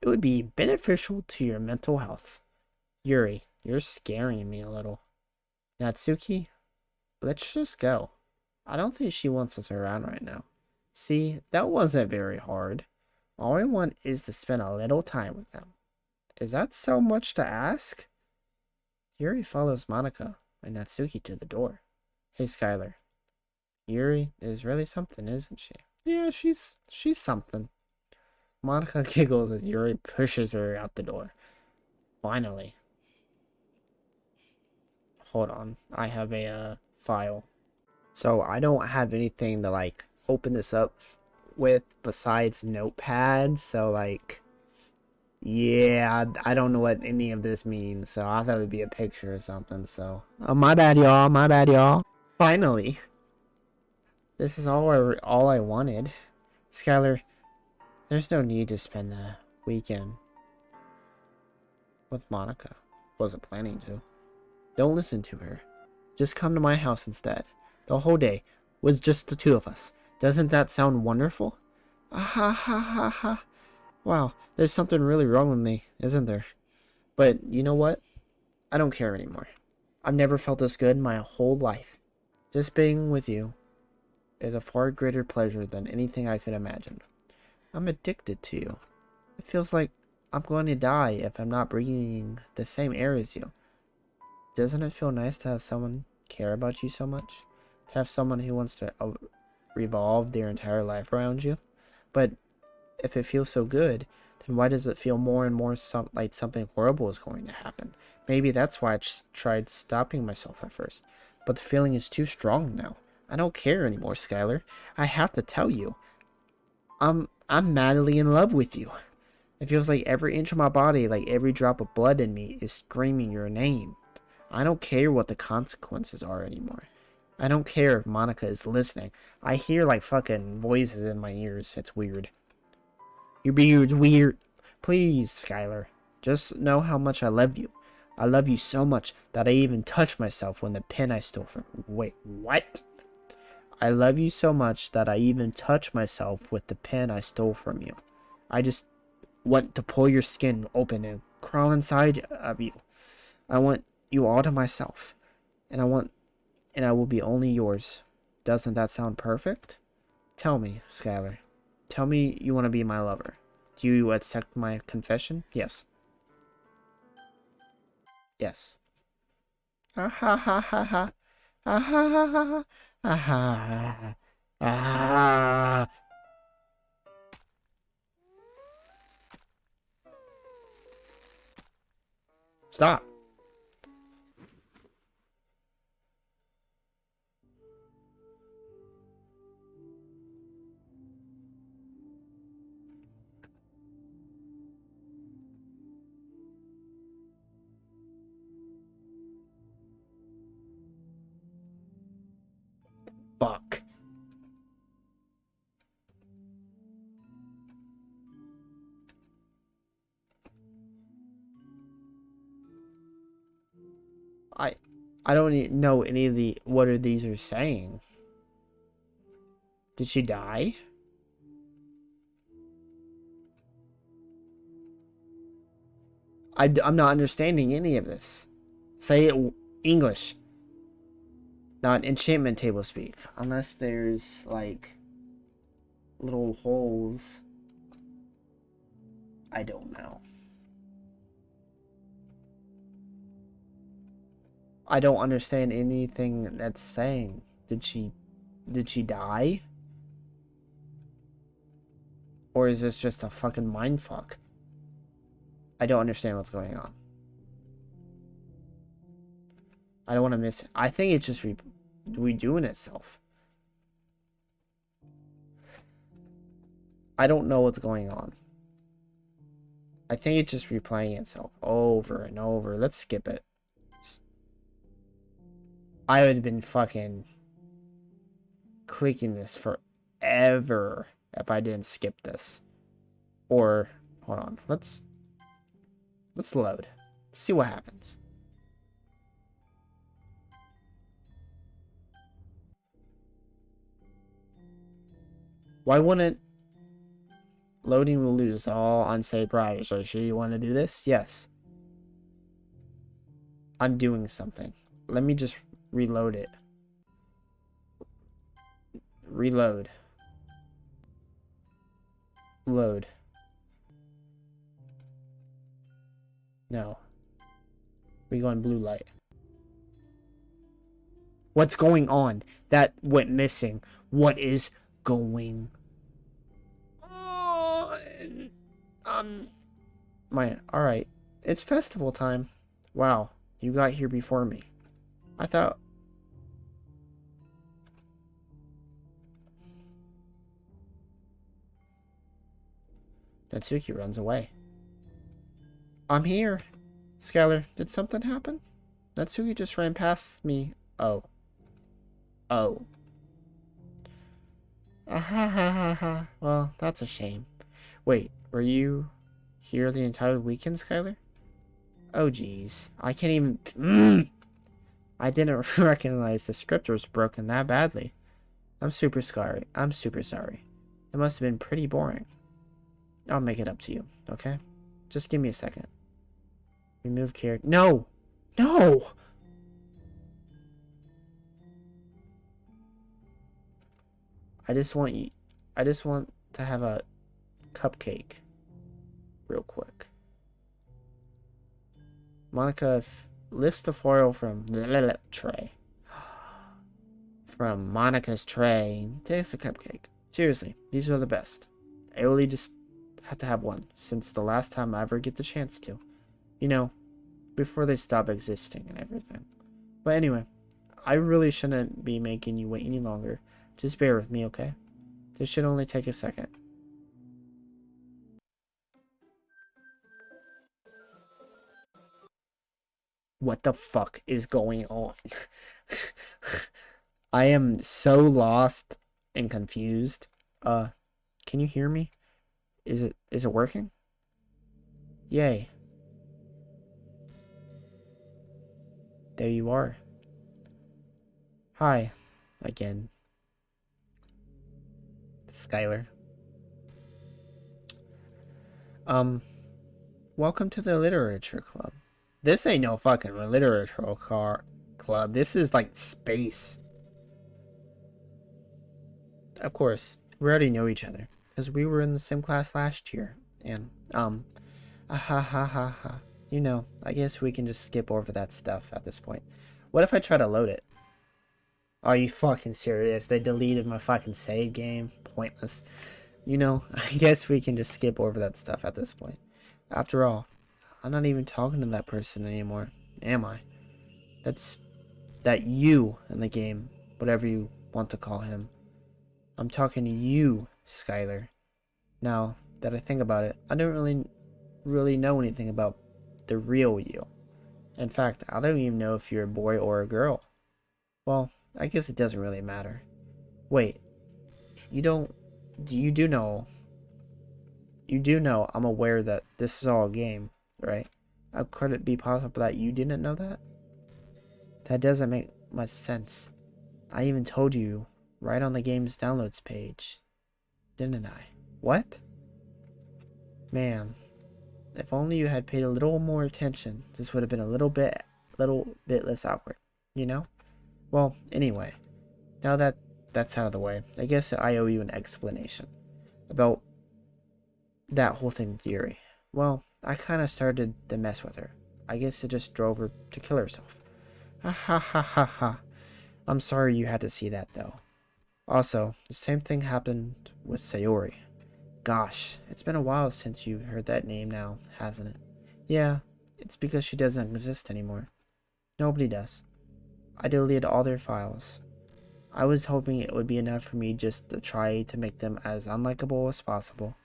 Speaker 1: It would be beneficial to your mental health. Yuri, you're scaring me a little. Natsuki, let's just go. I don't think she wants us around right now. See, that wasn't very hard. All I want is to spend a little time with them. Is that so much to ask? Yuri follows Monica and Natsuki to the door. Hey, Skylar. Yuri is really something, isn't she? Yeah, she's something. Monica giggles as Yuri pushes her out the door. Finally. Hold on. I have a file. So I don't have anything to like open this up with besides Notepad. So like, yeah, I don't know what any of this means. So I thought it would be a picture or something. So my bad, y'all. My bad, y'all. Finally. This is all I wanted. Skylar, there's no need to spend the weekend with Monica. Wasn't planning to. Don't listen to her. Just come to my house instead. The whole day was just the two of us. Doesn't that sound wonderful? Ah ha ha ha ha. Wow, there's something really wrong with me, isn't there? But you know what? I don't care anymore. I've never felt this good in my whole life. Just being with you is a far greater pleasure than anything I could imagine. I'm addicted to you. It feels like I'm going to die if I'm not breathing the same air as you. Doesn't it feel nice to have someone care about you so much? To have someone who wants to revolve their entire life around you? But if it feels so good, then why does it feel more and more like something horrible is going to happen? Maybe that's why I tried stopping myself at first. But the feeling is too strong now. I don't care anymore, Skylar. I have to tell you. I'm madly in love with you. It feels like every inch of my body, like every drop of blood in me, is screaming your name. I don't care what the consequences are anymore. I don't care if Monica is listening. I hear like fucking voices in my ears. It's weird. Your beard's weird. Please, Skylar. Just know how much I love you. I love you so much that I even touched myself when the pen I stole from... Wait, what? I love you so much that I even touched myself with the pen I stole from you. I just want to pull your skin open and crawl inside of you. I want you all to myself. And I will be only yours. Doesn't that sound perfect? Tell me, Skylar. Tell me you want to be my lover. Do you accept my confession? Yes. Yes. Ah ha ha ha ha. Ah ha ha ha ha. Ah ha ha. Ah. Stop. Fuck. I don't know any of the what are these are saying. Did she die? I'm not understanding any of this. Say it English, not enchantment table speak. Unless there's like little holes. I don't know. I don't understand anything that's saying. Did she die? Or is this just a fucking mindfuck? I don't understand what's going on. I don't want to miss it. I think it's just redoing itself. I don't know what's going on. I think it's just replaying itself over and over. Let's skip it. I would have been fucking clicking this forever if I didn't skip this. Or, hold on. Let's load. See what happens. Why wouldn't loading will lose all unsaved writers? Are you sure you want to do this? Yes. I'm doing something. Let me just reload it. Reload. Load. No. We go in blue light. What's going on? That went missing. What is going on? Alright. It's festival time. Wow. You got here before me. I thought... Natsuki runs away. I'm here. Skylar, did something happen? Natsuki just ran past me. Oh. Oh. Ah ha ha ha ha. Well, that's a shame. Wait, were you here the entire weekend, Skylar? Oh, geez. I can't even... I didn't recognize the script was broken that badly. I'm super sorry. I'm super sorry. It must have been pretty boring. I'll make it up to you, okay? Just give me a second. Remove character. No! No! I just want to have a cupcake real quick. Monica lifts the foil from the tray. From Monica's tray, takes a cupcake. Seriously, these are the best. I only just had to have one, since the last time I ever get the chance to. You know, before they stop existing and everything. But anyway, I really shouldn't be making you wait any longer. Just bear with me, okay? This should only take a second. What the fuck is going on? I am so lost and confused. Can you hear me? Is it working? Yay. There you are. Hi, again. Skylar. Welcome to the literature club. This ain't no fucking literature club. This is like space. Of course, we already know each other because we were in the same class last year. And ha ha ha ha. You know, I guess we can just skip over that stuff at this point. What if I try to load it? Are you fucking serious? They deleted my fucking save game. Pointless. You know, I guess we can just skip over that stuff at this point. After all, I'm not even talking to that person anymore, am I? That's that you in the game, whatever you want to call him. I'm talking to you, Skylar. Now that I think about it, I don't really know anything about the real you. In fact, I don't even know if you're a boy or a girl. Well, I guess it doesn't really matter. Wait, you do know I'm aware that this is all a game, right? How could it be possible that you didn't know that? That doesn't make much sense. I even told you right on the game's downloads page, didn't I? What? Man, if only you had paid a little more attention, this would have been a little bit less awkward, you know? Well, anyway, now that that's out of the way, I guess I owe you an explanation about that whole thing theory. Well, I kind of started to mess with her. I guess it just drove her to kill herself. Ha ha ha ha ha. I'm sorry you had to see that though. Also, the same thing happened with Sayori. Gosh, it's been a while since you heard that name now, hasn't it? Yeah, it's because she doesn't exist anymore. Nobody does. I deleted all their files. I was hoping it would be enough for me just to try to make them as unlikable as possible.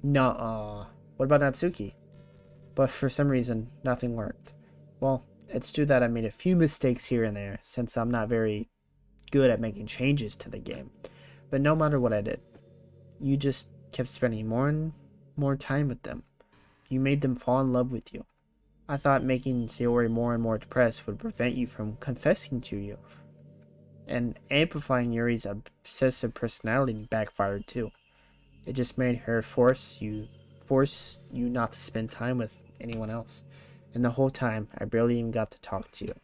Speaker 1: Nuh-uh. What about Natsuki? But for some reason, nothing worked. Well, it's true that I made a few mistakes here and there, since I'm not very good at making changes to the game. But no matter what I did, you just kept spending more and more time with them. You made them fall in love with you. I thought making Sayori more and more depressed would prevent you from confessing to you. And amplifying Yuri's obsessive personality backfired too. It just made her force you not to spend time with anyone else. And the whole time, I barely even got to talk to you.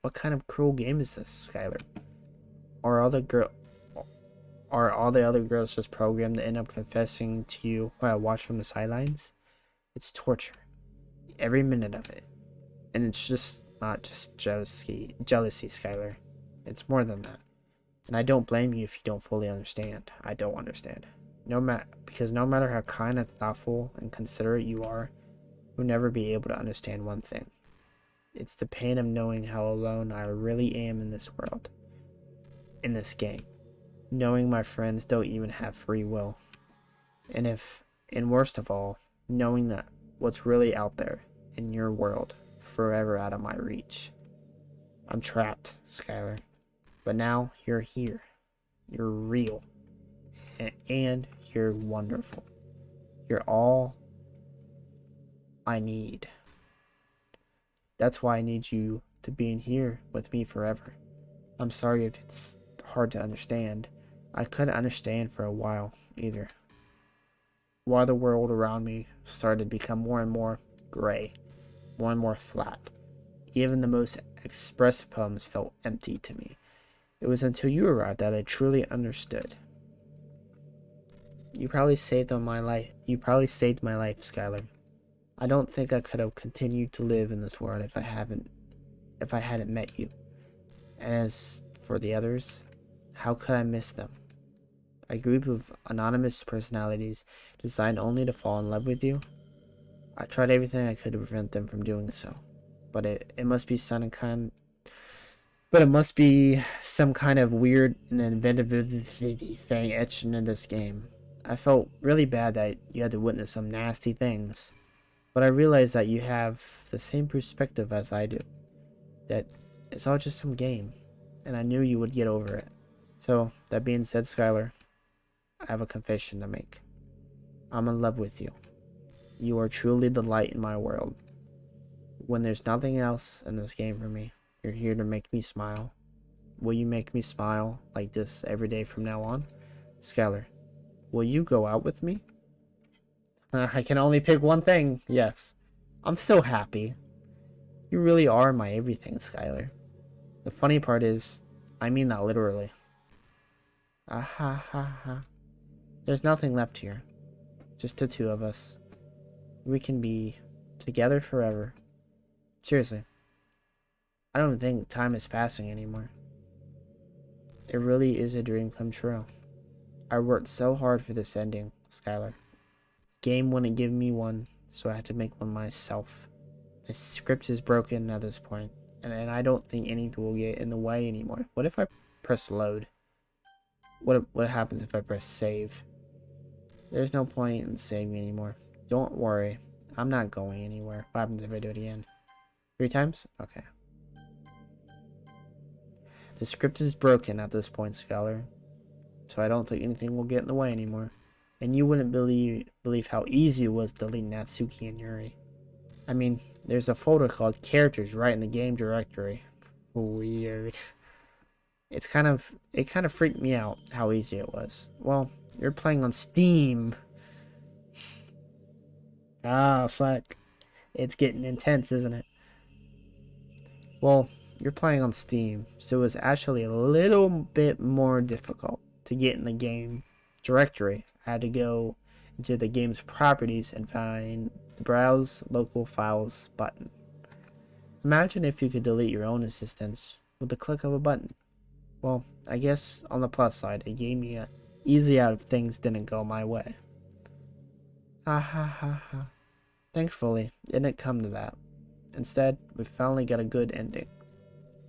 Speaker 1: What kind of cruel game is this, Skylar? Are all the other girls just programmed to end up confessing to you while I watch from the sidelines? It's torture. Every minute of it. And it's just not just jealousy, Skylar. It's more than that. And I don't blame you if you don't fully understand. I don't understand. Because no matter how kind and thoughtful and considerate you are, you'll never be able to understand one thing. It's the pain of knowing how alone I really am in this world. In this game. Knowing my friends don't even have free will. And worst of all, knowing that what's really out there in your world forever out of my reach. I'm trapped, Skylar. But now you're here. You're real. And you're wonderful. You're all I need. That's why I need you to be in here with me forever. I'm sorry if it's hard to understand. I couldn't understand for a while either. While the world around me started to become more and more gray, more and more flat. Even the most expressive poems felt empty to me. It was until you arrived that I truly understood. You probably saved my life, Skylar. I don't think I could have continued to live in this world if I hadn't met you. And as for the others, how could I miss them? A group of anonymous personalities designed only to fall in love with you? I tried everything I could to prevent them from doing so. But it must be some kind of weird and inventive thing etched into this game. I felt really bad that you had to witness some nasty things. But I realized that you have the same perspective as I do. That it's all just some game. And I knew you would get over it. So, that being said, Skylar, I have a confession to make. I'm in love with you. You are truly the light in my world. When there's nothing else in this game for me, you're here to make me smile. Will you make me smile like this every day from now on? Skylar, will you go out with me? I can only pick one thing. Yes. I'm so happy. You really are my everything, Skylar. The funny part is, I mean that literally. Ah ha ha ha. There's nothing left here. Just the two of us. We can be together forever. Seriously. I don't think time is passing anymore. It really is a dream come true. I worked so hard for this ending, Skylar. Game wouldn't give me one, so I had to make one myself. The script is broken at this point, and I don't think anything will get in the way anymore. What if I press load? What happens if I press save? There's no point in saving anymore. Don't worry, I'm not going anywhere. What happens if I do it again? 3 times? Okay. The script is broken at this point, Scholar. So I don't think anything will get in the way anymore. And you wouldn't believe how easy it was deleting Natsuki and Yuri. I mean, there's a folder called Characters right in the game directory. Weird. It kind of freaked me out how easy it was. Well, you're playing on Steam. Ah, fuck. It's getting intense, isn't it? Well, you're playing on Steam, so it was actually a little bit more difficult to get in the game directory. I had to go into the game's properties and find the Browse Local Files button. Imagine if you could delete your own assistants with the click of a button. Well, I guess on the plus side, it gave me a easy out if things didn't go my way. Ha ha ha ha. Thankfully, it didn't come to that. Instead, we finally got a good ending.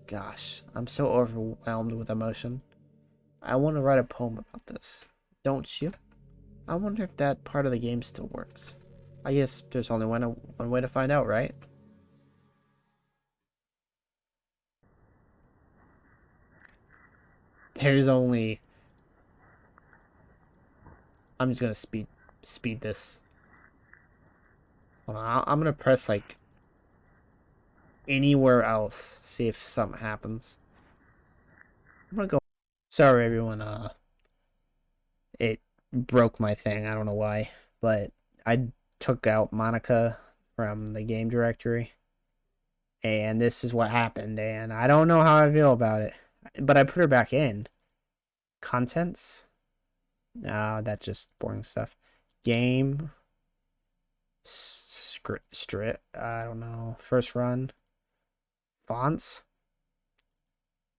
Speaker 1: Gosh, I'm so overwhelmed with emotion. I want to write a poem about this. Don't you? I wonder if that part of the game still works. I guess there's only one way to find out, right? There's only... I'm just gonna speed this. Hold on, I'm gonna press like anywhere else, see if something happens. I'm gonna go. Sorry everyone, it broke my thing, I don't know why, but I took out Monica from the game directory, and this is what happened, and I don't know how I feel about it, but I put her back in. Contents? That's just boring stuff. Game. Strip. I don't know. First run. Fonts.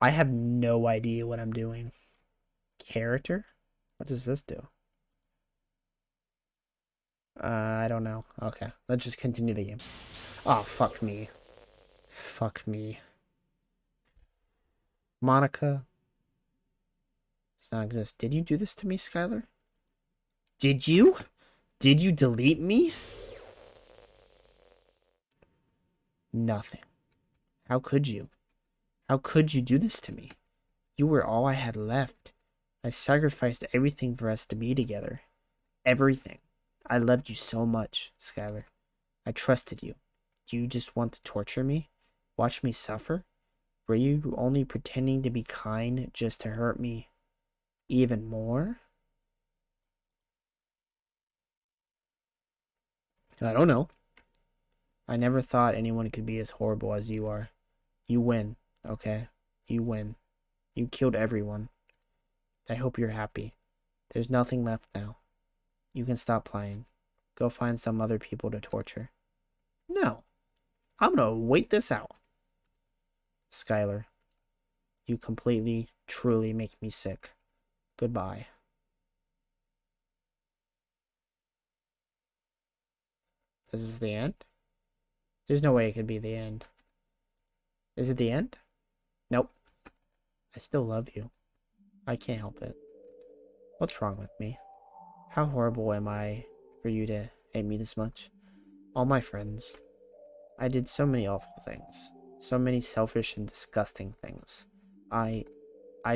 Speaker 1: I have no idea what I'm doing. Character? What does this do? I don't know. Okay, let's just continue the game. Oh, fuck me. Fuck me. Monica. Does not exist. Did you do this to me, Skylar? Did you? Did you delete me? Nothing. How could you? How could you do this to me? You were all I had left. I sacrificed everything for us to be together. Everything. I loved you so much, Skylar. I trusted you. Do you just want to torture me? Watch me suffer? Were you only pretending to be kind just to hurt me even more? I don't know. I never thought anyone could be as horrible as you are. You win, okay? You win. You killed everyone. I hope you're happy. There's nothing left now. You can stop playing. Go find some other people to torture. No. I'm gonna wait this out. Skylar, you completely, truly make me sick. Goodbye. This is the end? There's no way it could be the end. Is it the end? Nope. I still love you. I can't help it. What's wrong with me? How horrible am I for you to hate me this much? All my friends. I did so many awful things. So many selfish and disgusting things. I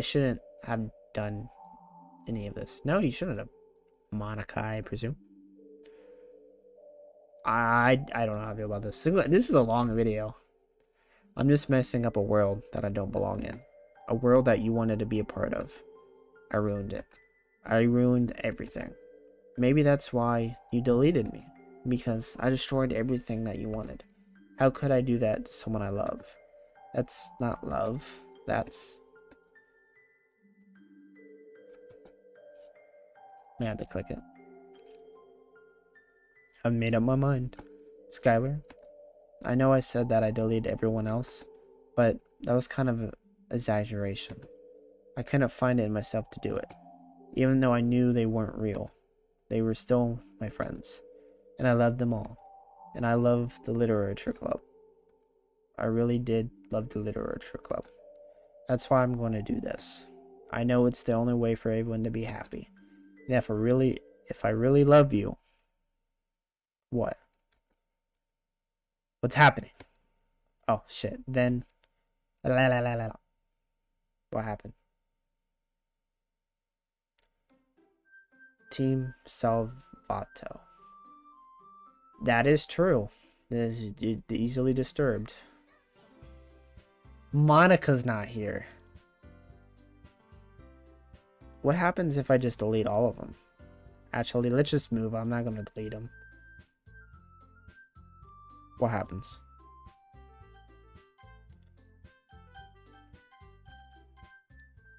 Speaker 1: shouldn't have done any of this. No, you shouldn't have. Monica, I presume. I don't know how I feel about this. This is a long video. I'm just messing up a world that I don't belong in. A world that you wanted to be a part of. I ruined it. I ruined everything. Maybe that's why you deleted me. Because I destroyed everything that you wanted. How could I do that to someone I love? That's not love. That's... I have to click it. I've made up my mind. Skylar, I know I said that I deleted everyone else, but that was kind of an exaggeration. I couldn't find it in myself to do it. Even though I knew they weren't real. They were still my friends. And I loved them all. And I loved the literature club. I really did love the literature club. That's why I'm going to do this. I know it's the only way for everyone to be happy. And if I really love you, what? What's happening? Oh shit. Then what happened? Team Salvato. That is true. This is easily disturbed. Monica's not here. What happens if I just delete all of them? Actually, let's just move. I'm not going to delete them. What happens?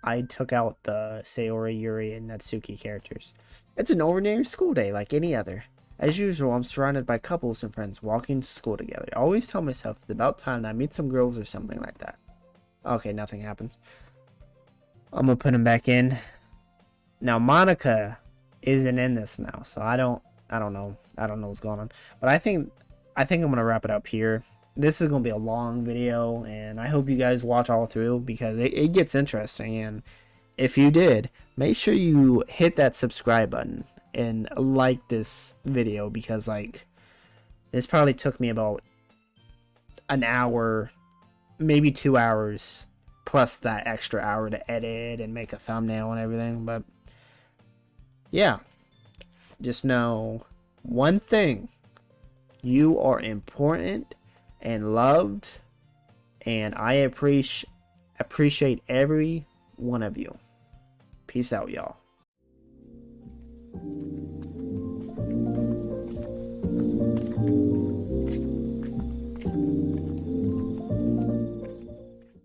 Speaker 1: I took out the Sayori, Yuri, and Natsuki characters. It's an ordinary school day like any other. As usual, I'm surrounded by couples and friends walking to school together. I always tell myself it's about time that I meet some girls or something like that. Okay, nothing happens. I'm gonna put him back in. Now Monica isn't in this now, so I don't know what's going on. But I think I'm gonna wrap it up here. This is gonna be a long video, and I hope you guys watch all through because it gets interesting. And if you did, make sure you hit that subscribe button and like this video, because like this probably took me about an hour, maybe 2 hours, plus that extra hour to edit and make a thumbnail and everything. But yeah, just know one thing: you are important and loved, and I appreciate every one of you. Peace out, y'all.